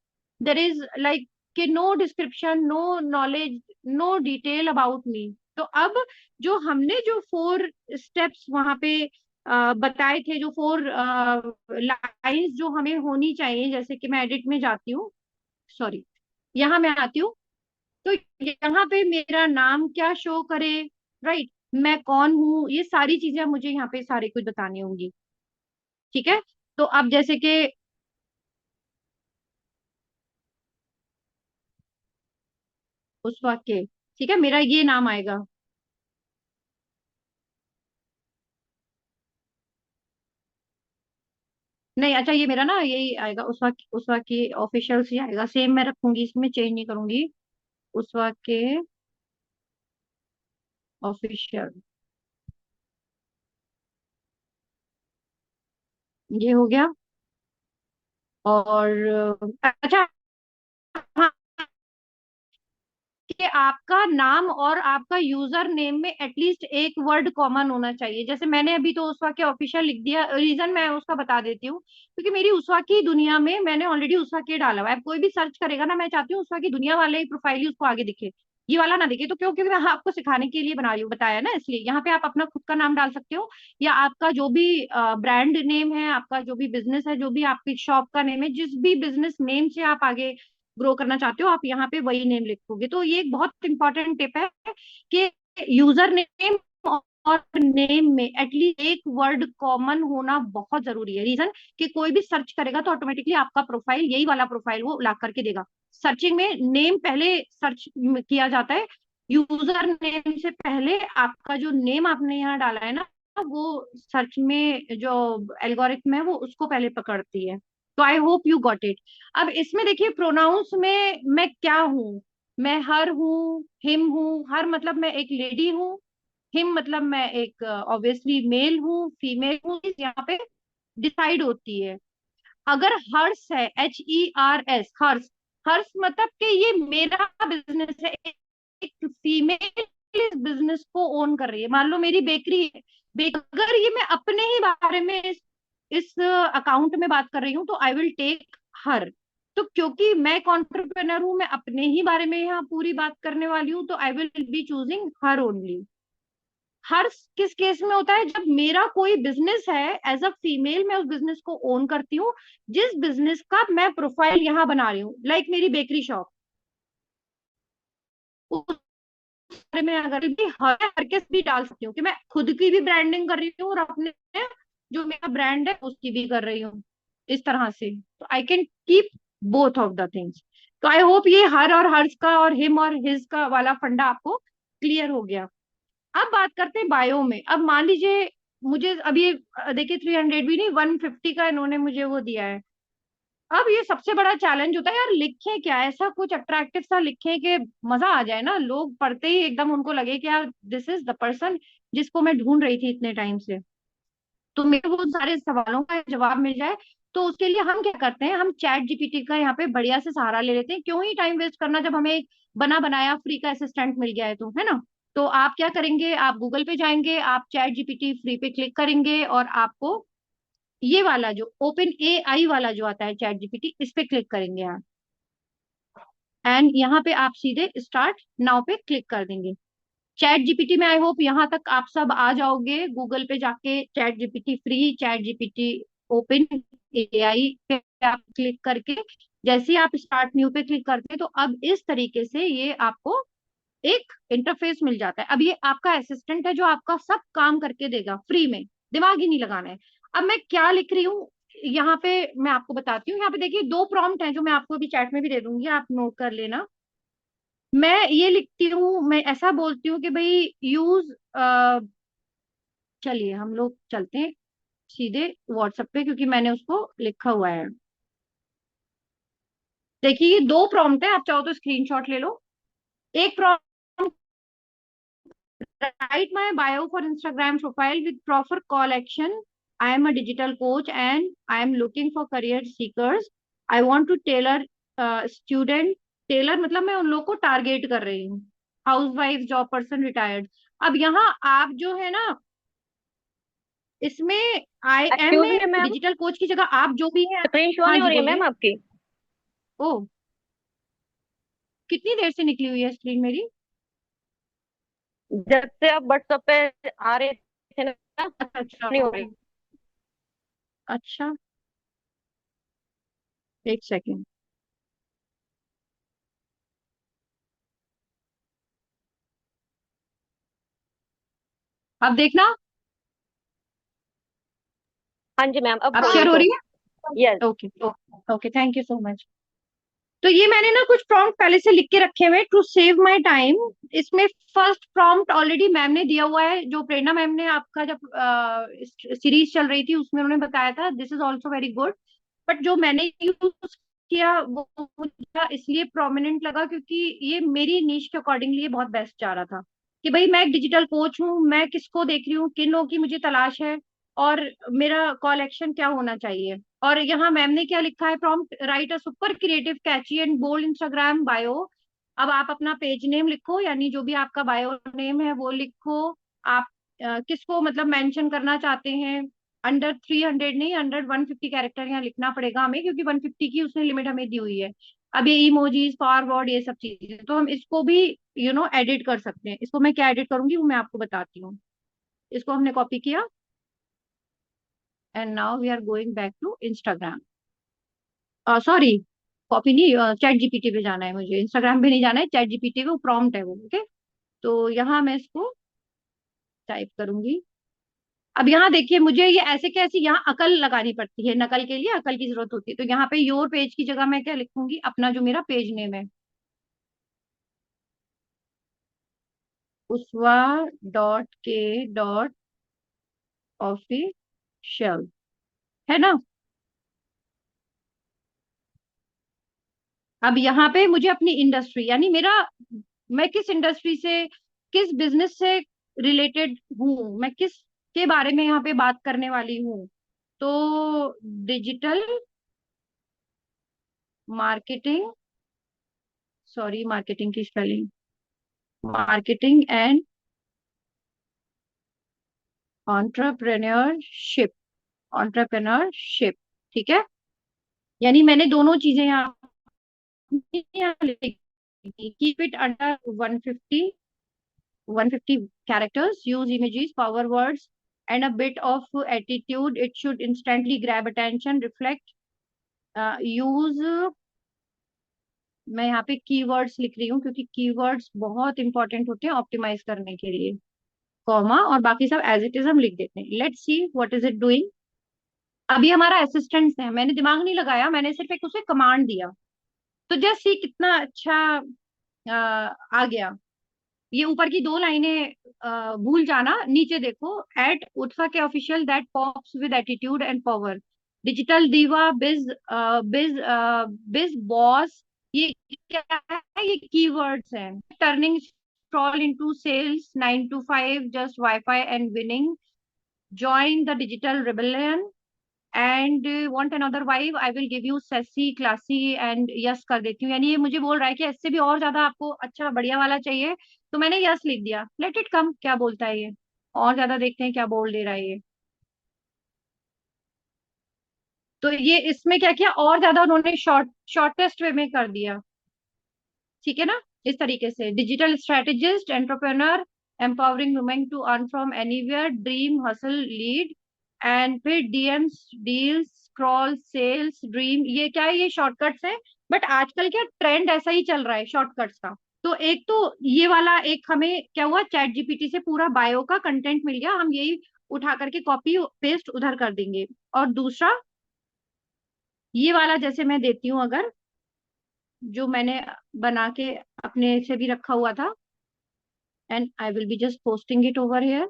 [SPEAKER 1] there is like कि no description, no knowledge, no detail about me. तो अब जो हमने जो 4 स्टेप्स वहां पे बताए थे, जो 4 लाइंस जो हमें होनी चाहिए, जैसे कि मैं एडिट में जाती हूँ, सॉरी, यहाँ मैं आती हूँ। तो यहाँ पे मेरा नाम क्या शो करे, राइट, मैं कौन हूँ, ये सारी चीजें मुझे यहाँ पे सारी कुछ बतानी होंगी। ठीक है, तो अब जैसे कि उस वाक्य, ठीक है, मेरा ये नाम आएगा। नहीं, अच्छा, ये मेरा ना यही आएगा, उस वाक्य ऑफिशियल से आएगा, सेम मैं रखूंगी, इसमें चेंज नहीं करूंगी। उस वाक्य ऑफिशियल, ये हो गया। और अच्छा, हाँ, कि आपका नाम और आपका यूजर नेम में एटलीस्ट एक वर्ड कॉमन होना चाहिए। जैसे मैंने अभी तो उसवा के ऑफिशियल लिख दिया, रीजन मैं उसका बता देती हूँ, क्योंकि मेरी उसवा की दुनिया में मैंने ऑलरेडी उसवा के डाला हुआ है। कोई भी सर्च करेगा ना, मैं चाहती हूँ उसवा की दुनिया वाले प्रोफाइल ही उसको आगे दिखे, ये वाला ना दिखे। तो क्यों, क्योंकि मैं आपको सिखाने के लिए बना रही हूँ, बताया ना, इसलिए यहाँ पे आप अपना खुद का नाम डाल सकते हो, या आपका जो भी ब्रांड नेम है, आपका जो भी बिजनेस है, जो भी आपकी शॉप का नेम है, जिस भी बिजनेस नेम से आप आगे ग्रो करना चाहते हो, आप यहाँ पे वही नेम लिखोगे। तो ये एक बहुत इंपॉर्टेंट टिप है कि यूजर नेम और नेम में एटलीस्ट एक वर्ड कॉमन होना बहुत जरूरी है। रीजन कि कोई भी सर्च करेगा तो ऑटोमेटिकली आपका प्रोफाइल, यही वाला प्रोफाइल वो ला करके देगा। सर्चिंग में नेम पहले सर्च किया जाता है, यूजर नेम से पहले आपका जो नेम आपने यहाँ डाला है ना, वो सर्च में जो एल्गोरिथम है वो उसको पहले पकड़ती है। तो I hope you got it. अब इसमें देखिए प्रोनाउंस में मैं क्या हूँ, मैं हर हूँ, हिम हूँ। हर मतलब मैं एक लेडी हूँ, हिम मतलब मैं एक ऑब्वियसली मेल हूँ, फीमेल हूँ, यहाँ पे डिसाइड होती है। अगर हर्ष है, HERS, हर्ष, हर्ष मतलब कि ये मेरा बिजनेस है, एक फीमेल इस बिजनेस को ओन कर रही है। मान लो मेरी बेकरी है, अगर ये मैं अपने ही बारे में इस अकाउंट में बात कर रही हूँ तो आई विल टेक हर। तो क्योंकि मैं एंटरप्रेन्योर हूँ, मैं अपने ही बारे में यहाँ पूरी बात करने वाली हूँ, तो I will be choosing her only. हर किस केस में होता है, जब मेरा कोई बिजनेस है, एज अ फीमेल मैं उस बिजनेस को ओन करती हूँ, जिस बिजनेस का मैं प्रोफाइल यहाँ बना रही हूँ, लाइक मेरी बेकरी शॉप, उस बारे में अगर भी हर केस भी डाल सकती हूँ कि मैं खुद की भी ब्रांडिंग कर रही हूँ और अपने जो मेरा ब्रांड है उसकी भी कर रही हूँ, इस तरह से। तो I can keep both of the things. तो आई होप ये हर और हर्ष का और हिम और हिज का वाला फंडा आपको क्लियर हो गया। अब बात करते हैं बायो में। अब मान लीजिए मुझे अभी देखिए 300 भी नहीं, 150 का इन्होंने मुझे वो दिया है। अब ये सबसे बड़ा चैलेंज होता है यार, लिखे क्या, ऐसा कुछ अट्रैक्टिव सा लिखे कि मजा आ जाए ना, लोग पढ़ते ही एकदम उनको लगे कि यार दिस इज द पर्सन जिसको मैं ढूंढ रही थी इतने टाइम से, तो मेरे को सारे सवालों का जवाब मिल जाए। तो उसके लिए हम क्या करते हैं, हम चैट जीपीटी का यहाँ पे बढ़िया से सहारा ले लेते हैं। क्यों ही टाइम वेस्ट करना जब हमें एक बना बनाया फ्री का असिस्टेंट मिल गया है, तो है ना। तो आप क्या करेंगे, आप गूगल पे जाएंगे, आप चैट जीपीटी फ्री पे क्लिक करेंगे और आपको ये वाला जो ओपन ए आई वाला जो आता है चैट जीपीटी, इस पे क्लिक करेंगे आप। एंड यहाँ पे आप सीधे स्टार्ट नाउ पे क्लिक कर देंगे। चैट जीपीटी में आई होप यहाँ तक आप सब आ जाओगे। गूगल पे जाके chat GPT free, chat GPT open AI पे आप क्लिक करके जैसे ही आप स्टार्ट न्यू पे क्लिक करते हैं, तो अब इस तरीके से ये आपको एक इंटरफेस मिल जाता है। अब ये आपका असिस्टेंट है जो आपका सब काम करके देगा फ्री में, दिमाग ही नहीं लगाना है। अब मैं क्या लिख रही हूँ यहाँ पे मैं आपको बताती हूँ। यहाँ पे देखिए दो प्रॉम्प्ट हैं जो मैं आपको अभी चैट में भी दे दूंगी, आप नोट कर लेना। मैं ये लिखती हूँ, मैं ऐसा बोलती हूँ कि भाई यूज, चलिए हम लोग चलते हैं सीधे व्हाट्सएप पे क्योंकि मैंने उसको लिखा हुआ है। देखिए ये दो प्रॉम्प्ट है, आप चाहो तो स्क्रीनशॉट ले लो। एक prompt, write my bio for Instagram profile with proper call action. I am a digital coach and I am looking for career seekers. I want to tailor student, tailor मतलब मैं उन लोग को टारगेट कर रही हूँ, house wife, job person, retired. अब यहाँ आप जो है ना, इसमें आई एम
[SPEAKER 2] एक्सक्यूज
[SPEAKER 1] में
[SPEAKER 2] मी मैम,
[SPEAKER 1] डिजिटल कोच की जगह आप जो भी है।
[SPEAKER 2] स्क्रीन शो
[SPEAKER 1] हाँ
[SPEAKER 2] नहीं हो
[SPEAKER 1] जी
[SPEAKER 2] रही है
[SPEAKER 1] बोलिए।
[SPEAKER 2] मैम आपकी।
[SPEAKER 1] ओ, कितनी देर से निकली हुई है स्क्रीन मेरी?
[SPEAKER 2] जब से आप व्हाट्सएप पे आ रहे थे ना,
[SPEAKER 1] अच्छा अच्छा
[SPEAKER 2] नहीं हो रही।
[SPEAKER 1] अच्छा, एक सेकेंड। अब देखना,
[SPEAKER 2] हाँ जी मैम, अब
[SPEAKER 1] अब
[SPEAKER 2] हो रही
[SPEAKER 1] शेयर हो
[SPEAKER 2] शो।
[SPEAKER 1] रही है।
[SPEAKER 2] Yes.
[SPEAKER 1] Okay okay okay, thank you so much. तो ये मैंने ना कुछ प्रॉम्प्ट पहले से लिख के रखे हुए टू सेव माय टाइम। इसमें फर्स्ट प्रॉम्प्ट ऑलरेडी मैम ने दिया हुआ है, जो प्रेरणा मैम ने आपका जब सीरीज चल रही थी उसमें उन्होंने बताया था, this is also very good. But जो मैंने यूज किया वो मुझे इसलिए प्रोमिनेंट लगा क्योंकि ये मेरी नीश के अकॉर्डिंगली बहुत बेस्ट जा रहा था। कि भाई मैं एक डिजिटल कोच हूँ, मैं किसको देख रही हूँ, किन लोगों की मुझे तलाश है, और मेरा कॉल एक्शन क्या होना चाहिए। और यहाँ मैम ने क्या लिखा है, prompt, write a super creative catchy and bold Instagram bio. अब आप अपना पेज नेम लिखो, यानी जो भी आपका बायो नेम है वो लिखो। आप किसको मतलब मेंशन करना चाहते हैं। अंडर 300 नहीं, अंडर 150 कैरेक्टर यहाँ लिखना पड़ेगा हमें, क्योंकि 150 की उसने लिमिट हमें दी हुई है। अब ये इमोजीज, फॉरवर्ड, ये सब चीजें तो हम इसको भी एडिट कर सकते हैं। इसको मैं क्या एडिट करूंगी वो मैं आपको बताती हूँ। इसको हमने कॉपी किया and now we are going back to Instagram. Sorry, copy नहीं, चैट जीपीटी पे जाना है मुझे, इंस्टाग्राम पे नहीं जाना है, चैट जीपीटी पे, वो प्रॉम्प्ट है वो। ओके, तो यहाँ मैं इसको टाइप करूंगी। अब यहाँ देखिए मुझे ये ऐसे कैसे, यहाँ अकल लगानी पड़ती है, नकल के लिए अकल की जरूरत होती है। तो यहाँ पे योर पेज की जगह मैं क्या लिखूंगी, अपना जो मेरा पेज नेम है, उसवा डॉट के डॉट ऑफिशियल, है ना। अब यहाँ पे मुझे अपनी इंडस्ट्री, यानी मेरा, मैं किस इंडस्ट्री से, किस बिजनेस से रिलेटेड हूँ, मैं किस के बारे में यहाँ पे बात करने वाली हूँ। तो डिजिटल मार्केटिंग, सॉरी मार्केटिंग की spelling, marketing and entrepreneurship, entrepreneurship, ठीक है। यानी मैंने दोनों चीजें यहाँ लिखी, keep it under 150, 150 characters, use images, power words, and a bit of attitude. It should instantly grab attention, reflect, use, मैं यहाँ पे कीवर्ड्स लिख रही हूँ क्योंकि कीवर्ड्स बहुत इंपॉर्टेंट होते हैं ऑप्टिमाइज करने के लिए, कॉमा, और बाकी सब एज इट इज हम लिख देते हैं। Let's see what is it doing. अभी हमारा असिस्टेंट है, मैंने दिमाग नहीं लगाया, मैंने सिर्फ एक उसे कमांड दिया, तो जस्ट सी कितना अच्छा आ गया। ये ऊपर की दो लाइनें भूल जाना, नीचे देखो, एट उत्सा के official that pops with attitude and power, digital दीवा, बिज, बिज, बिज बॉस, ये क्या है, ये कीवर्ड्स हैं। Turning scroll into sales, 9 to 5 just wifi and winning, join the digital rebellion and want another wife, I will give you sassy classy and yes कर देती हूँ। यानी ये मुझे बोल रहा है कि इससे भी और ज्यादा आपको अच्छा बढ़िया वाला चाहिए, तो मैंने यस लिख दिया। लेट इट कम, क्या बोलता है ये, और ज्यादा देखते हैं क्या बोल दे रहा है ये। तो ये इसमें क्या किया, और ज्यादा उन्होंने शॉर्टेस्ट वे में कर दिया, ठीक है ना। इस तरीके से digital strategist, entrepreneur, empowering women to earn from anywhere, dream, hustle, lead, and फिर DMs, deals, scroll, sales, dream, ये क्या है, ये शॉर्टकट्स है। बट आजकल क्या ट्रेंड ऐसा ही चल रहा है शॉर्टकट्स का। तो एक तो ये वाला, एक हमें क्या हुआ, चैट जीपीटी से पूरा बायो का कंटेंट मिल गया, हम यही उठा करके कॉपी पेस्ट उधर कर देंगे। और दूसरा ये वाला जैसे मैं देती हूँ अगर, जो मैंने बना के अपने से भी रखा हुआ था, and I will be just posting it over here.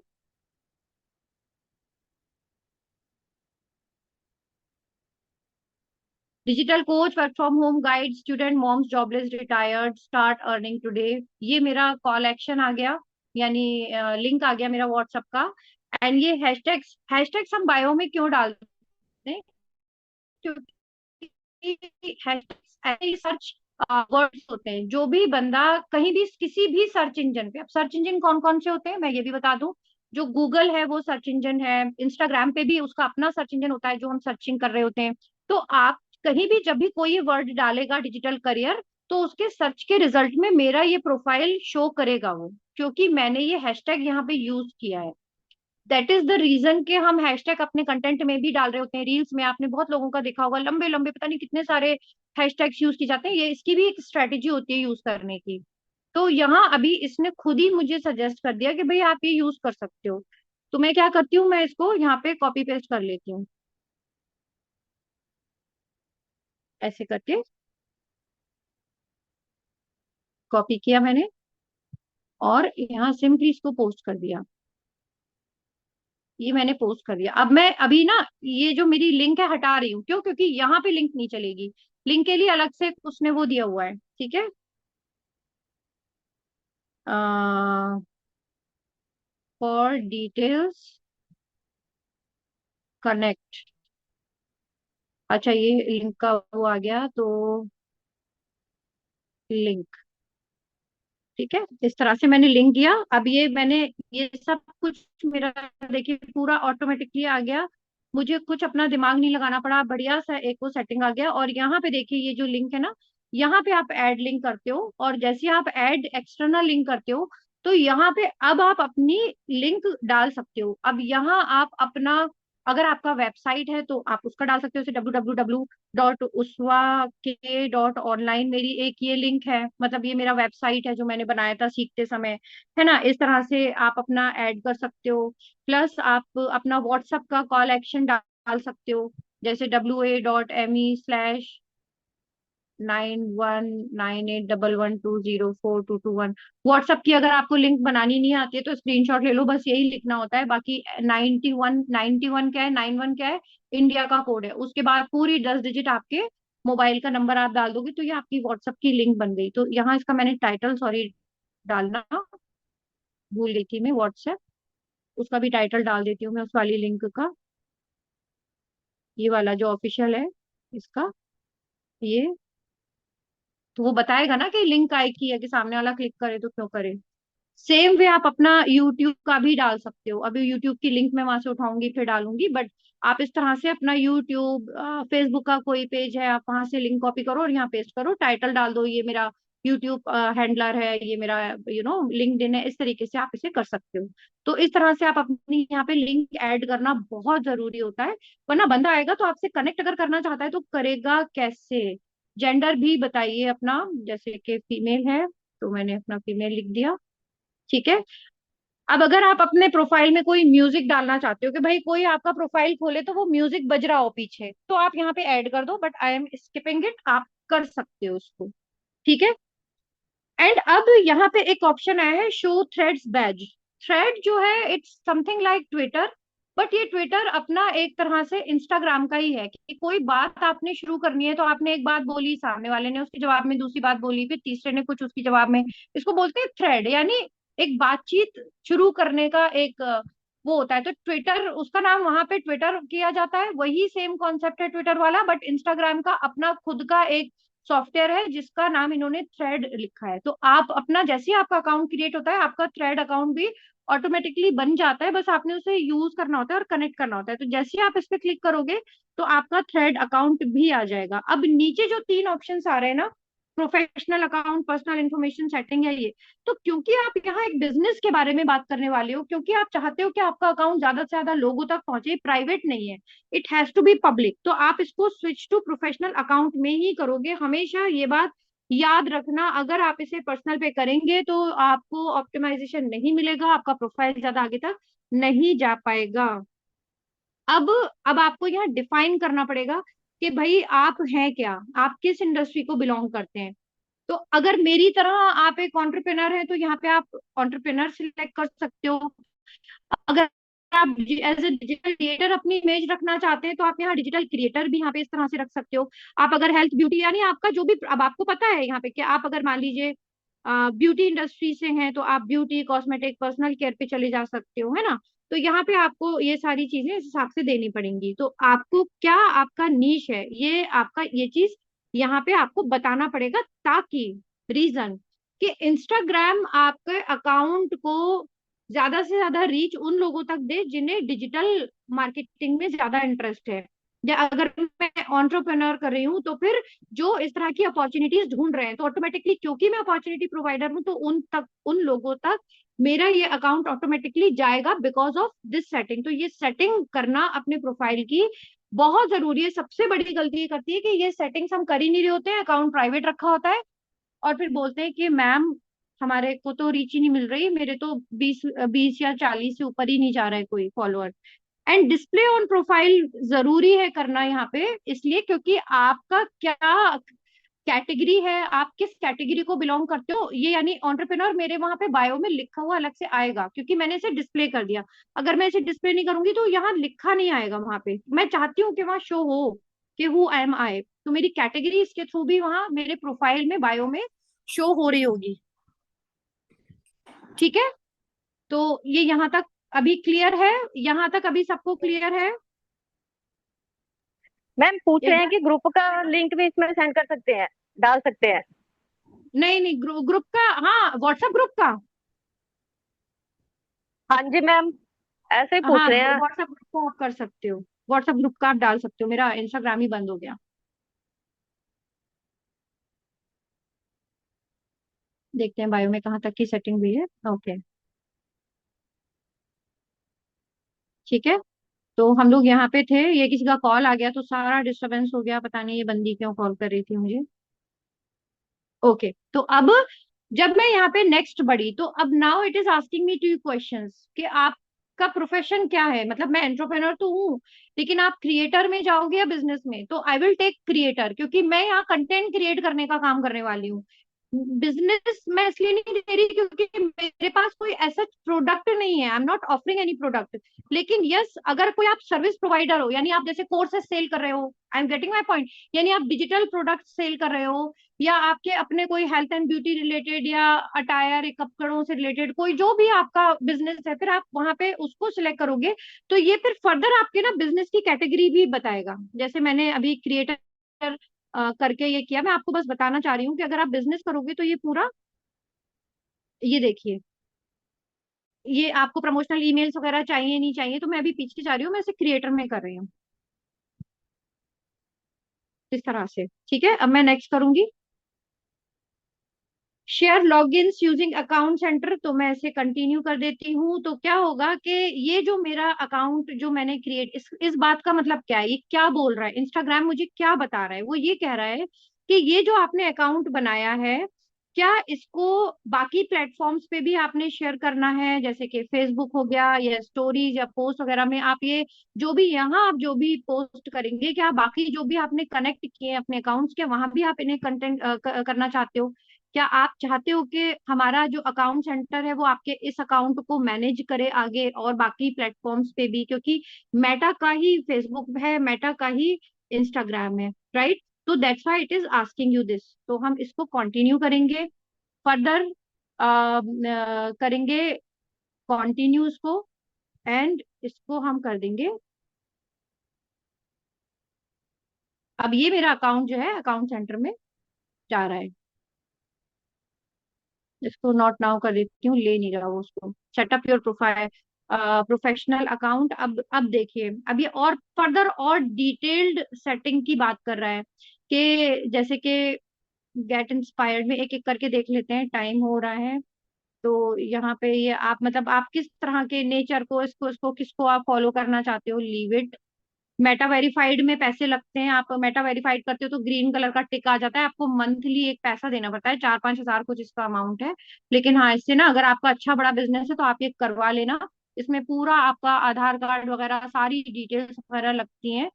[SPEAKER 1] Digital coach, work from home guide, student, moms, jobless, retired, start earning today, ये मेरा कॉल एक्शन आ गया, यानी लिंक आ गया मेरा व्हाट्सएप का। एंड ये हैशटैग्स, हैशटैग्स हम बायो में क्यों डालते हैं, क्योंकि हैशटैग्स ऐसे सर्च वर्ड्स होते हैं, जो भी बंदा कहीं भी किसी भी सर्च इंजन पे, अब सर्च इंजन कौन कौन से होते हैं मैं ये भी बता दूं। जो गूगल है वो सर्च इंजन है, इंस्टाग्राम पे भी उसका अपना सर्च इंजन होता है जो हम सर्चिंग कर रहे होते हैं। तो आप कहीं भी जब भी कोई वर्ड डालेगा डिजिटल करियर, तो उसके सर्च के रिजल्ट में मेरा ये प्रोफाइल शो करेगा वो, क्योंकि मैंने ये हैशटैग यहाँ पे यूज किया है। दैट इज द रीजन कि हम हैशटैग अपने कंटेंट में भी डाल रहे होते हैं। रील्स में आपने बहुत लोगों का देखा होगा, लंबे लंबे पता नहीं कितने सारे हैशटैग्स यूज किए जाते हैं, ये इसकी भी एक स्ट्रेटेजी होती है यूज करने की। तो यहाँ अभी इसने खुद ही मुझे सजेस्ट कर दिया कि भाई आप ये यूज कर सकते हो। तो मैं क्या करती हूँ, मैं इसको यहाँ पे कॉपी पेस्ट कर लेती हूँ, ऐसे करके कॉपी किया मैंने, और यहाँ सिंपली इसको पोस्ट कर दिया। ये मैंने पोस्ट कर दिया। अब मैं अभी ना ये जो मेरी लिंक है हटा रही हूँ, क्यों, क्योंकि यहाँ पे लिंक नहीं चलेगी, लिंक के लिए अलग से उसने वो दिया हुआ है, ठीक है। फॉर डिटेल्स कनेक्ट, अच्छा ये लिंक का वो आ गया, तो लिंक, ठीक है, इस तरह से मैंने लिंक दिया। अब ये मैंने ये सब कुछ मेरा देखिए पूरा ऑटोमेटिकली आ गया, मुझे कुछ अपना दिमाग नहीं लगाना पड़ा, बढ़िया सा एक वो सेटिंग आ गया। और यहाँ पे देखिए ये जो लिंक है ना, यहाँ पे आप ऐड लिंक करते हो, और जैसे ही आप ऐड एक्सटर्नल लिंक करते हो, तो यहाँ पे अब आप अपनी लिंक डाल सकते हो। अब यहाँ आप अपना, अगर आपका वेबसाइट है तो आप उसका डाल सकते हो, जैसे www.uswake.online, मेरी एक ये लिंक है, मतलब ये मेरा वेबसाइट है जो मैंने बनाया था सीखते समय, है ना। इस तरह से आप अपना ऐड कर सकते हो। प्लस आप अपना व्हाट्सएप का कॉल एक्शन डाल सकते हो, जैसे wa.me/919811204221। व्हाट्सएप की अगर आपको लिंक बनानी नहीं आती है तो स्क्रीनशॉट ले लो, बस यही लिखना होता है। बाकी 91 क्या है, 91 क्या है, इंडिया का कोड है, उसके बाद पूरी 10 डिजिट आपके मोबाइल का नंबर आप डाल दोगे, तो ये आपकी व्हाट्सएप की लिंक बन गई। तो यहाँ इसका मैंने टाइटल, सॉरी डालना भूल गई थी मैं, व्हाट्सएप, उसका भी टाइटल डाल देती हूँ मैं उस वाली लिंक का, ये वाला जो ऑफिशियल है इसका, ये, तो वो बताएगा ना कि लिंक आई की है, कि सामने वाला क्लिक करे तो क्यों करे। सेम वे आप अपना यूट्यूब का भी डाल सकते हो। अभी यूट्यूब की लिंक मैं वहां से उठाऊंगी फिर डालूंगी, बट आप इस तरह से अपना यूट्यूब, फेसबुक का कोई पेज है, आप वहां से लिंक कॉपी करो और यहाँ पेस्ट करो, टाइटल डाल दो ये मेरा यूट्यूब हैंडलर है, ये मेरा लिंक्डइन है। इस तरीके से आप इसे कर सकते हो। तो इस तरह से आप अपनी यहाँ पे लिंक ऐड करना बहुत जरूरी होता है, वरना बंदा आएगा तो आपसे कनेक्ट अगर करना चाहता है तो करेगा कैसे। जेंडर भी बताइए अपना, जैसे कि फीमेल है तो मैंने अपना फीमेल लिख दिया। ठीक है। अब अगर आप अपने प्रोफाइल में कोई म्यूजिक डालना चाहते हो कि भाई कोई आपका प्रोफाइल खोले तो वो म्यूजिक बज रहा हो पीछे, तो आप यहाँ पे ऐड कर दो, but I am skipping it, आप कर सकते हो उसको। ठीक है। एंड अब यहाँ पे एक ऑप्शन आया है, शो थ्रेड्स बैज। थ्रेड जो है it's something like Twitter, but ये ट्विटर अपना एक तरह से इंस्टाग्राम का ही है, कि कोई बात आपने शुरू करनी है तो आपने एक बात बोली, सामने वाले ने उसके जवाब में दूसरी बात बोली, फिर तीसरे ने कुछ उसके जवाब में। इसको बोलते हैं थ्रेड, यानी एक बातचीत शुरू करने का एक वो होता है। तो ट्विटर उसका नाम वहां पे ट्विटर किया जाता है, वही सेम कॉन्सेप्ट है ट्विटर वाला, बट इंस्टाग्राम का अपना खुद का एक सॉफ्टवेयर है जिसका नाम इन्होंने थ्रेड लिखा है। तो आप अपना जैसे ही आपका अकाउंट क्रिएट होता है, आपका थ्रेड अकाउंट भी ऑटोमेटिकली बन जाता है, बस आपने उसे यूज करना होता है और कनेक्ट करना होता है। तो जैसे ही आप इस पे क्लिक करोगे तो आपका थ्रेड अकाउंट भी आ जाएगा। अब नीचे जो तीन ऑप्शंस आ रहे हैं ना, professional account, personal information setting है ये। तो क्योंकि आप यहाँ एक बिजनेस के बारे में बात करने वाले हो, क्योंकि आप चाहते हो कि आपका अकाउंट ज्यादा से ज्यादा लोगों तक पहुंचे, प्राइवेट नहीं है, it has to be public, तो आप इसको स्विच टू प्रोफेशनल अकाउंट में ही करोगे। हमेशा ये बात याद रखना, अगर आप इसे पर्सनल पे करेंगे तो आपको ऑप्टिमाइजेशन नहीं मिलेगा, आपका प्रोफाइल ज्यादा आगे तक नहीं जा पाएगा। अब अब आपको यहाँ डिफाइन करना पड़ेगा कि भाई आप हैं क्या, आप किस इंडस्ट्री को बिलोंग करते हैं। तो अगर मेरी तरह आप एक एंटरप्रेन्योर हैं तो यहाँ पे आप एंटरप्रेन्योर सिलेक्ट कर सकते हो। अगर आप एज ए डिजिटल क्रिएटर अपनी इमेज रखना चाहते हैं तो आप यहाँ डिजिटल क्रिएटर भी यहाँ पे इस तरह से रख सकते हो। आप अगर हेल्थ ब्यूटी, यानी आपका जो भी, अब आपको पता है यहाँ पे कि आप अगर मान लीजिए ब्यूटी इंडस्ट्री से हैं तो आप ब्यूटी, कॉस्मेटिक, पर्सनल केयर पे चले जा सकते हो, है ना। तो यहाँ पे आपको ये सारी चीजें इस हिसाब से देनी पड़ेंगी। तो आपको क्या आपका नीश है, ये आपका ये चीज यहाँ पे आपको बताना पड़ेगा, ताकि रीजन कि इंस्टाग्राम आपके अकाउंट को ज्यादा से ज्यादा रीच उन लोगों तक दे जिन्हें डिजिटल मार्केटिंग में ज्यादा इंटरेस्ट है। या अगर मैं एंटरप्रेन्योर कर रही हूँ तो फिर जो इस तरह की अपॉर्चुनिटीज ढूंढ रहे हैं, तो ऑटोमेटिकली क्योंकि मैं अपॉर्चुनिटी प्रोवाइडर हूँ तो उन लोगों तक मेरा ये अकाउंट ऑटोमेटिकली जाएगा बिकॉज ऑफ दिस सेटिंग। तो ये सेटिंग करना अपने प्रोफाइल की बहुत जरूरी है। सबसे बड़ी गलती ये करती है कि ये सेटिंग्स हम कर ही नहीं रहे होते हैं, अकाउंट प्राइवेट रखा होता है और फिर बोलते हैं कि मैम हमारे को तो रीच ही नहीं मिल रही, मेरे तो 20 या 40 से ऊपर ही नहीं जा रहा है कोई follower. And display on profile जरूरी है करना यहाँ पे, इसलिए क्योंकि आपका क्या कैटेगरी है, आप किस कैटेगरी को बिलोंग करते हो, ये यानी एंटरप्रेन्योर मेरे वहां पे बायो में लिखा हुआ अलग से आएगा, क्योंकि मैंने इसे डिस्प्ले कर दिया। अगर मैं इसे डिस्प्ले नहीं करूंगी तो यहाँ लिखा नहीं आएगा वहां पे। मैं चाहती हूँ कि वहां शो हो कि हु एम आई, तो मेरी कैटेगरी इसके थ्रू भी वहां मेरे प्रोफाइल में, बायो में शो हो रही होगी। ठीक है। तो ये यहाँ तक अभी क्लियर है, यहाँ तक अभी सबको क्लियर है।
[SPEAKER 2] मैम पूछ
[SPEAKER 1] एक
[SPEAKER 2] रहे हैं
[SPEAKER 1] बार,
[SPEAKER 2] कि ग्रुप का लिंक भी इसमें सेंड कर सकते हैं, डाल सकते हैं।
[SPEAKER 1] नहीं नहीं, ग्रुप का, हाँ व्हाट्सएप ग्रुप का,
[SPEAKER 2] हाँ जी मैम, ऐसे ही पूछ
[SPEAKER 1] हाँ
[SPEAKER 2] रहे हैं।
[SPEAKER 1] व्हाट्सएप ग्रुप का आप कर सकते हो, व्हाट्सएप ग्रुप का आप डाल सकते हो। मेरा इंस्टाग्राम ही बंद हो गया, देखते हैं बायो में कहाँ तक की सेटिंग हुई है। ओके, ठीक है। तो हम लोग यहाँ पे थे, ये किसी का कॉल आ गया तो सारा डिस्टरबेंस हो गया, पता नहीं ये बंदी क्यों कॉल कर रही थी मुझे। ओके, तो अब जब मैं यहाँ पे नेक्स्ट बढ़ी तो अब now it is asking me two questions कि आपका प्रोफेशन क्या है। मतलब मैं एंटरप्रेन्योर तो हूँ, लेकिन आप क्रिएटर में जाओगे या बिजनेस में, तो आई विल टेक क्रिएटर, क्योंकि मैं यहाँ कंटेंट क्रिएट करने का काम करने वाली हूँ। बिजनेस मैं इसलिए नहीं दे रही क्योंकि मेरे पास कोई ऐसा प्रोडक्ट नहीं है, I am not offering any product. लेकिन यस, अगर कोई आप सर्विस प्रोवाइडर हो, यानी आप जैसे कोर्सेज सेल कर रहे हो, I am getting my point, यानी आप डिजिटल प्रोडक्ट सेल कर रहे हो, या आपके अपने कोई हेल्थ एंड ब्यूटी रिलेटेड या अटायर कपड़ों से रिलेटेड कोई जो भी आपका बिजनेस है, फिर आप वहां पे उसको सिलेक्ट करोगे तो ये फिर फर्दर आपके ना बिजनेस की कैटेगरी भी बताएगा। जैसे मैंने अभी क्रिएटर करके ये किया, मैं आपको बस बताना चाह रही हूँ कि अगर आप बिजनेस करोगे तो ये पूरा, ये देखिए, ये आपको प्रमोशनल ईमेल्स वगैरह चाहिए नहीं चाहिए, तो मैं अभी पीछे जा रही हूँ, मैं इसे क्रिएटर में कर रही हूँ इस तरह से। ठीक है, अब मैं नेक्स्ट करूंगी share logins using account centre, तो मैं इसे कंटिन्यू कर देती हूँ। तो क्या होगा कि ये जो मेरा अकाउंट जो मैंने क्रिएट, इस बात का मतलब क्या है, ये क्या बोल रहा है, इंस्टाग्राम मुझे क्या बता रहा है, वो ये कह रहा है कि ये जो आपने अकाउंट बनाया है, क्या इसको बाकी प्लेटफॉर्म्स पे भी आपने शेयर करना है, जैसे कि फेसबुक हो गया या स्टोरीज या पोस्ट वगैरह में आप ये जो भी यहाँ आप जो भी पोस्ट करेंगे, क्या बाकी जो भी आपने कनेक्ट किए अपने अकाउंट्स के वहां भी आप इन्हें कंटेंट करना चाहते हो? क्या आप चाहते हो कि हमारा जो अकाउंट सेंटर है वो आपके इस अकाउंट को मैनेज करे आगे और बाकी प्लेटफॉर्म्स पे भी, क्योंकि मेटा का ही फेसबुक है, मेटा का ही इंस्टाग्राम है, राइट? तो that's why it is asking you this. तो हम इसको कंटिन्यू करेंगे फर्दर, करेंगे कंटिन्यू इसको, एंड इसको हम कर देंगे। अब ये मेरा अकाउंट जो है अकाउंट सेंटर में जा रहा है, इसको नॉट नाउ कर देती हूँ, ले नहीं रहा वो उसको। Setup your profile professional account. अब देखिए, अब ये और फर्दर और डिटेल्ड सेटिंग की बात कर रहा है कि जैसे कि गेट इंस्पायर्ड में एक एक करके देख लेते हैं, टाइम हो रहा है। तो यहाँ पे ये आप मतलब आप किस तरह के नेचर को, इसको इसको किसको आप फॉलो करना चाहते हो, लीव इट। मेटा वेरीफाइड में पैसे लगते हैं, आप मेटा वेरीफाइड करते हो तो ग्रीन कलर का टिक आ जाता है, आपको मंथली एक पैसा देना पड़ता है, 4-5 हजार कुछ इसका अमाउंट है। लेकिन हाँ, इससे ना अगर आपका अच्छा बड़ा बिजनेस है तो आप ये करवा लेना। इसमें पूरा आपका आधार कार्ड वगैरह सारी डिटेल्स वगैरह लगती हैं।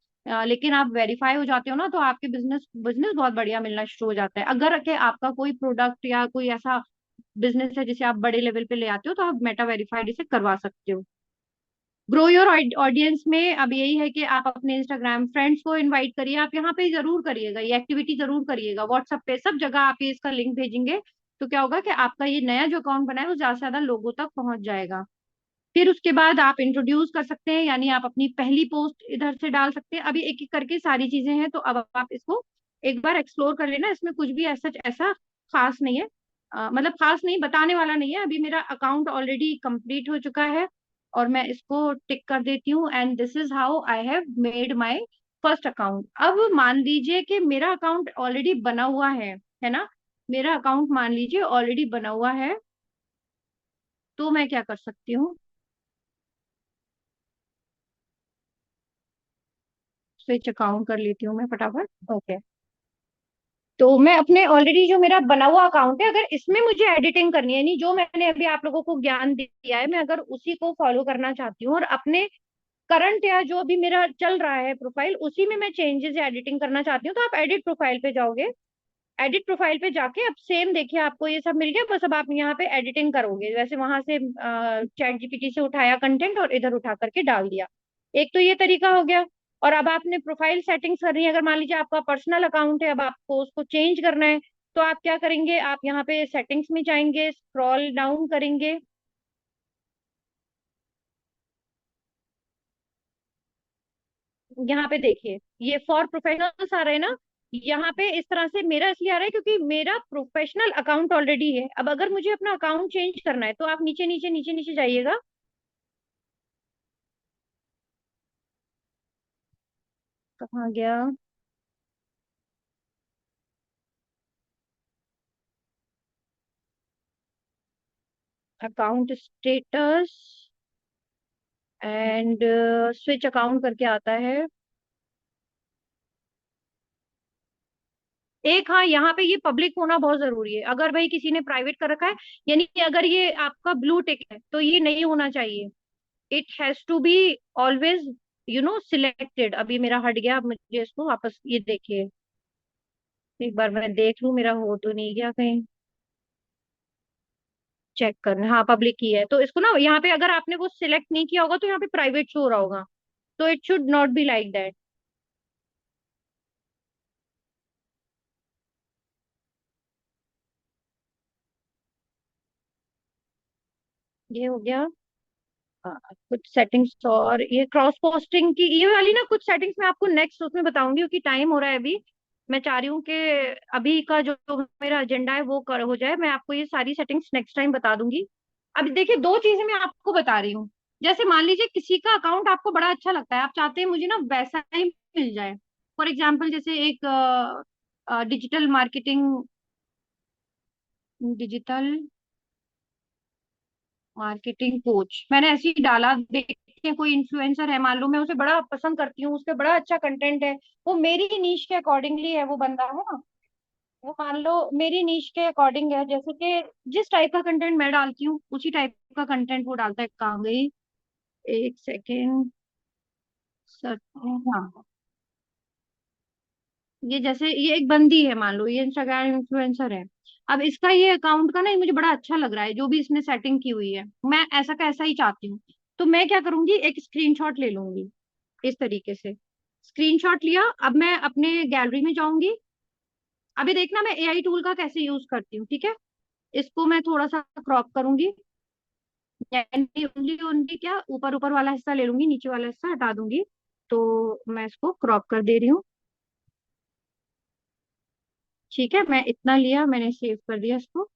[SPEAKER 1] लेकिन आप वेरीफाई हो जाते हो ना, तो आपके बिजनेस बिजनेस बहुत बढ़िया मिलना शुरू हो जाता है। अगर के आपका कोई प्रोडक्ट या कोई ऐसा बिजनेस है जिसे आप बड़े लेवल पे ले आते हो, तो आप मेटा वेरीफाइड इसे करवा सकते हो। ग्रो योर ऑडियंस में अब यही है कि आप अपने इंस्टाग्राम फ्रेंड्स को इनवाइट करिए, आप यहाँ पे जरूर करिएगा, ये एक्टिविटी जरूर करिएगा, व्हाट्सएप पे सब जगह आप ये इसका लिंक भेजेंगे। तो क्या होगा कि आपका ये नया जो अकाउंट बना है वो ज्यादा से ज्यादा लोगों तक पहुंच जाएगा। फिर उसके बाद आप इंट्रोड्यूस कर सकते हैं, यानी आप अपनी पहली पोस्ट इधर से डाल सकते हैं। अभी एक एक करके सारी चीजें हैं, तो अब आप इसको एक बार एक्सप्लोर कर लेना, इसमें कुछ भी ऐसा ऐसा खास नहीं है। मतलब खास नहीं बताने वाला नहीं है, अभी मेरा अकाउंट ऑलरेडी कंप्लीट हो चुका है और मैं इसको टिक कर देती हूँ, and this is how I have made my first account. अब मान लीजिए कि मेरा अकाउंट ऑलरेडी बना हुआ है ना, मेरा अकाउंट मान लीजिए ऑलरेडी बना हुआ है, तो मैं क्या कर सकती हूँ, स्विच अकाउंट कर लेती हूँ मैं फटाफट। ओके, तो मैं अपने ऑलरेडी जो मेरा बना हुआ अकाउंट है, अगर इसमें मुझे एडिटिंग करनी है, नहीं जो मैंने अभी आप लोगों को ज्ञान दिया है, मैं अगर उसी को फॉलो करना चाहती हूँ और अपने करंट या जो अभी मेरा चल रहा है प्रोफाइल उसी में मैं चेंजेस या एडिटिंग करना चाहती हूँ, तो आप एडिट प्रोफाइल पे जाओगे। एडिट प्रोफाइल पे जाके अब सेम देखिए आपको ये सब मिल गया, बस अब आप यहाँ पे एडिटिंग करोगे, वैसे वहां से चैट जीपीटी से उठाया कंटेंट और इधर उठा करके डाल दिया। एक तो ये तरीका हो गया। और अब आपने प्रोफाइल सेटिंग्स करनी है, अगर मान लीजिए आपका पर्सनल अकाउंट है, अब आपको उसको चेंज करना है, तो आप क्या करेंगे, आप यहाँ पे सेटिंग्स में जाएंगे, स्क्रॉल डाउन करेंगे, यहाँ पे देखिए ये फॉर प्रोफेशनल्स आ रहे हैं ना। यहाँ पे इस तरह से मेरा इसलिए आ रहा है क्योंकि मेरा प्रोफेशनल अकाउंट ऑलरेडी है। अब अगर मुझे अपना अकाउंट चेंज करना है, तो आप नीचे नीचे नीचे नीचे जाइएगा। कहाँ गया, account status and switch account करके आता है एक। हाँ, यहाँ पे ये पब्लिक होना बहुत जरूरी है, अगर भाई किसी ने प्राइवेट कर रखा है, यानी कि अगर ये आपका ब्लू टिक है तो ये नहीं होना चाहिए। It has to be always selected. अभी मेरा हट गया, अब मुझे इसको वापस, ये देखिए एक बार मैं देख लूं मेरा हो तो नहीं गया कहीं, चेक करना। हाँ, पब्लिक की है, तो इसको ना यहाँ पे अगर आपने वो सिलेक्ट नहीं किया होगा तो यहाँ पे प्राइवेट शो हो रहा होगा। तो it should not be like that. ये हो गया। कुछ सेटिंग्स और ये क्रॉस पोस्टिंग की ये वाली ना कुछ सेटिंग्स मैं आपको नेक्स्ट उसमें बताऊंगी, क्योंकि टाइम हो रहा है अभी। मैं चाह रही हूँ कि अभी का जो मेरा एजेंडा है वो कर हो जाए, मैं आपको ये सारी सेटिंग्स नेक्स्ट टाइम बता दूंगी। अब देखिए, दो चीजें मैं आपको बता रही हूँ। जैसे मान लीजिए किसी का अकाउंट आपको बड़ा अच्छा लगता है, आप चाहते हैं मुझे ना वैसा ही मिल जाए। फॉर एग्जाम्पल जैसे एक digital marketing, digital marketing coach मैंने ऐसे ही डाला, देखते हैं कोई इन्फ्लुएंसर है, मान लो मैं उसे बड़ा पसंद करती हूँ, उस पे बड़ा अच्छा कंटेंट है, वो मेरी नीश के अकॉर्डिंगली है, वो बंदा है ना, वो मान लो मेरी नीश के अकॉर्डिंग है, जैसे कि जिस टाइप का कंटेंट मैं डालती हूँ उसी टाइप का कंटेंट वो डालता है। कहाँ गई, एक सेकेंड, सर, हाँ, ये जैसे ये एक बंदी है, मान लो ये इंस्टाग्राम इन्फ्लुएंसर है। अब इसका ये अकाउंट का ना मुझे बड़ा अच्छा लग रहा है, जो भी इसने सेटिंग की हुई है, मैं ऐसा का ऐसा ही चाहती हूँ। तो मैं क्या करूंगी, एक स्क्रीनशॉट ले लूंगी इस तरीके से। स्क्रीनशॉट लिया, अब मैं अपने गैलरी में जाऊंगी। अभी देखना मैं एआई टूल का कैसे यूज करती हूँ, ठीक है। इसको मैं थोड़ा सा क्रॉप करूंगी, यानी ओनली ओनली क्या, ऊपर ऊपर वाला हिस्सा ले लूंगी, नीचे वाला हिस्सा हटा दूंगी। तो मैं इसको क्रॉप कर दे रही हूँ। ठीक है, मैं इतना लिया, मैंने सेव कर दिया इसको।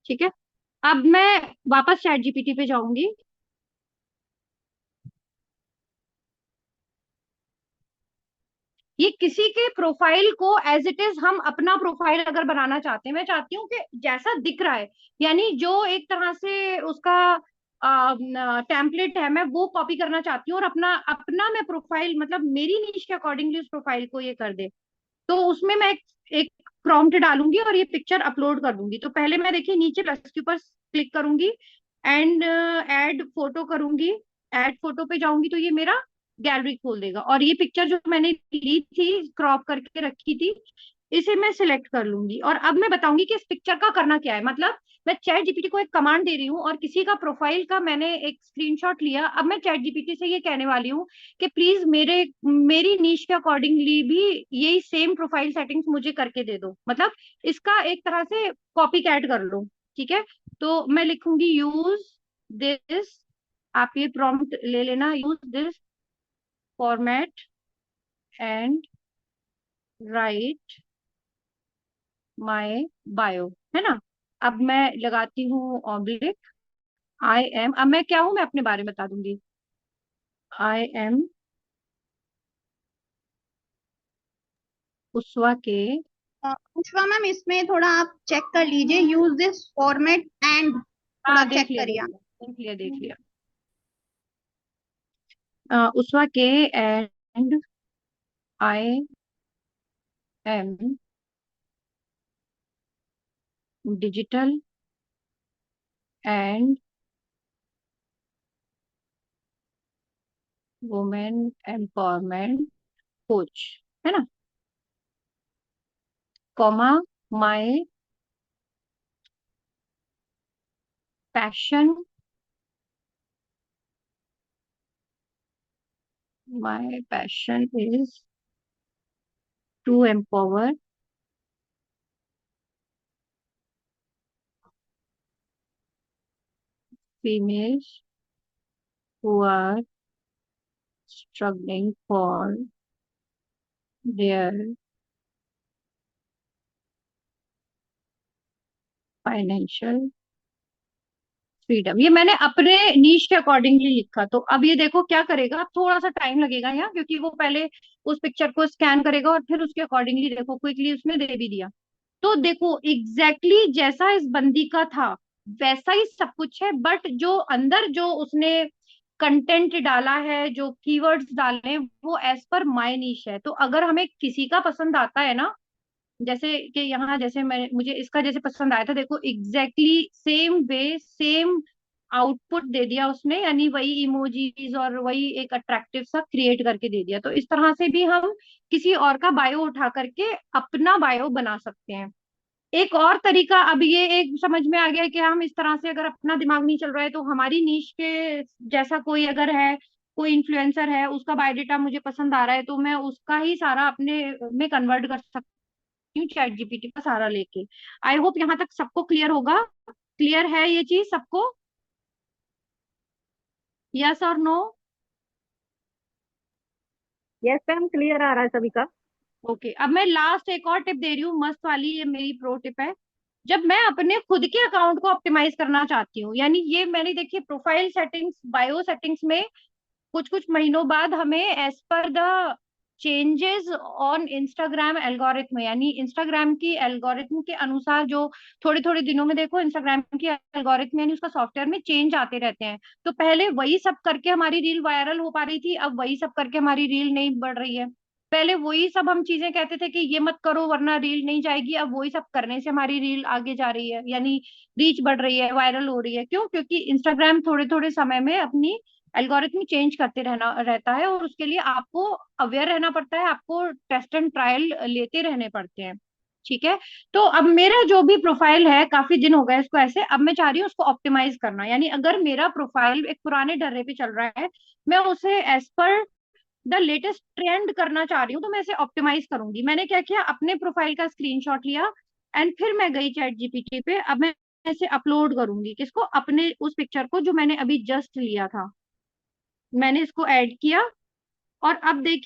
[SPEAKER 1] ठीक है, अब मैं वापस चैट जीपीटी पे जाऊंगी। ये किसी के प्रोफाइल को एज इट इज हम अपना प्रोफाइल अगर बनाना चाहते हैं, मैं चाहती हूँ कि जैसा दिख रहा है, यानी जो एक तरह से उसका टेम्पलेट है, मैं वो कॉपी करना चाहती हूँ, और अपना अपना मैं प्रोफाइल, मतलब मेरी नीश के अकॉर्डिंगली उस प्रोफाइल को ये कर दे। तो उसमें मैं एक प्रॉम्प्ट डालूंगी और ये पिक्चर अपलोड कर दूंगी। तो पहले मैं देखिए नीचे प्लस के ऊपर क्लिक करूंगी एंड ऐड फोटो करूंगी। ऐड फोटो पे जाऊंगी तो ये मेरा गैलरी खोल देगा, और ये पिक्चर जो मैंने ली थी, क्रॉप करके रखी थी, इसे मैं सिलेक्ट कर लूंगी। और अब मैं बताऊंगी कि इस पिक्चर का करना क्या है। मतलब मैं चैट जीपीटी को एक कमांड दे रही हूँ, और किसी का प्रोफाइल का मैंने एक स्क्रीनशॉट लिया, अब मैं चैट जीपीटी से ये कहने वाली हूँ कि प्लीज मेरी नीश के अकॉर्डिंगली भी यही सेम प्रोफाइल सेटिंग्स मुझे करके दे दो। मतलब इसका एक तरह से कॉपी कैट कर लो। ठीक है, तो मैं लिखूंगी यूज दिस, आप ये प्रॉम्प्ट ले लेना, use this format and right my bio, है ना। अब मैं लगाती हूँ ऑब्लिक, आई एम, अब मैं क्या हूं मैं अपने बारे में बता दूंगी। आई एम उस्वा के,
[SPEAKER 3] पुष्पा मैम, इसमें थोड़ा आप चेक कर लीजिए, यूज दिस फॉर्मेट एंड थोड़ा
[SPEAKER 1] हाँ देख
[SPEAKER 3] चेक
[SPEAKER 1] लिया देख
[SPEAKER 3] करिए।
[SPEAKER 1] लिया देख लिया देख लिया। उस्वा के and I am digital and women empowerment coach, है ना, comma my passion, my passion is to empower females who are struggling for their financial freedom. ये मैंने अपने नीश के अकॉर्डिंगली लिखा। तो अब ये देखो क्या करेगा, अब थोड़ा सा टाइम लगेगा यहाँ, क्योंकि वो पहले उस पिक्चर को स्कैन करेगा और फिर उसके अकॉर्डिंगली देखो क्विकली उसने दे भी दिया। तो देखो एग्जैक्टली exactly जैसा इस बंदी का था वैसा ही सब कुछ है, बट जो अंदर जो उसने कंटेंट डाला है, जो कीवर्ड्स डाले हैं, वो एज पर माय नीश है। तो अगर हमें किसी का पसंद आता है ना, जैसे कि यहाँ जैसे मैं, मुझे इसका जैसे पसंद आया था, देखो exactly same way same output दे दिया उसने, यानी वही इमोजीज और वही एक अट्रैक्टिव सा क्रिएट करके दे दिया। तो इस तरह से भी हम किसी और का बायो उठा करके अपना बायो बना सकते हैं। एक और तरीका, अब ये एक समझ में आ गया कि हम इस तरह से, अगर अपना दिमाग नहीं चल रहा है तो हमारी नीश के जैसा कोई अगर है, कोई इन्फ्लुएंसर है, उसका बायोडेटा मुझे पसंद आ रहा है, तो मैं उसका ही सारा अपने में कन्वर्ट कर सकती हूँ चैट जीपीटी का सहारा लेके। आई होप यहाँ तक सबको क्लियर होगा। क्लियर है ये चीज सबको? यस और नो?
[SPEAKER 2] यस मैम, क्लियर आ रहा है सभी का।
[SPEAKER 1] ओके, अब मैं लास्ट एक और टिप दे रही हूँ, मस्त वाली, ये मेरी प्रो टिप है। जब मैं अपने खुद के अकाउंट को ऑप्टिमाइज करना चाहती हूँ, यानी ये मैंने देखिए प्रोफाइल सेटिंग्स, बायो सेटिंग्स में कुछ कुछ महीनों बाद हमें एज पर the changes on Instagram algorithm, यानी इंस्टाग्राम की एल्गोरिथम के अनुसार जो थोड़े थोड़े दिनों में देखो इंस्टाग्राम की एल्गोरिथम यानी उसका सॉफ्टवेयर में चेंज आते रहते हैं। तो पहले वही सब करके हमारी रील वायरल हो पा रही थी, अब वही सब करके हमारी रील नहीं बढ़ रही है। पहले वही सब हम चीजें कहते थे कि ये मत करो वरना रील नहीं जाएगी, अब वही सब करने से हमारी रील आगे जा रही है, यानी रीच बढ़ रही है, वायरल हो रही है। क्यों? क्योंकि इंस्टाग्राम थोड़े थोड़े समय में अपनी एल्गोरिथम चेंज करते रहना रहता है, और उसके लिए आपको अवेयर रहना पड़ता है, आपको टेस्ट एंड ट्रायल लेते रहने पड़ते हैं। ठीक है। तो अब मेरा जो भी प्रोफाइल है, काफी दिन हो गए इसको ऐसे, अब मैं चाह रही हूँ उसको ऑप्टिमाइज करना, यानी अगर मेरा प्रोफाइल एक पुराने डर्रे पे चल रहा है, मैं उसे एज पर द लेटेस्ट ट्रेंड करना चाह रही हूँ, तो मैं इसे ऑप्टिमाइज करूंगी। मैंने क्या किया, अपने प्रोफाइल का स्क्रीनशॉट लिया एंड फिर मैं गई चैट जीपीटी पे। अब मैं इसे अपलोड करूंगी, किसको? अपने उस पिक्चर को जो मैंने अभी जस्ट लिया था, मैंने इसको ऐड किया। और अब देखिए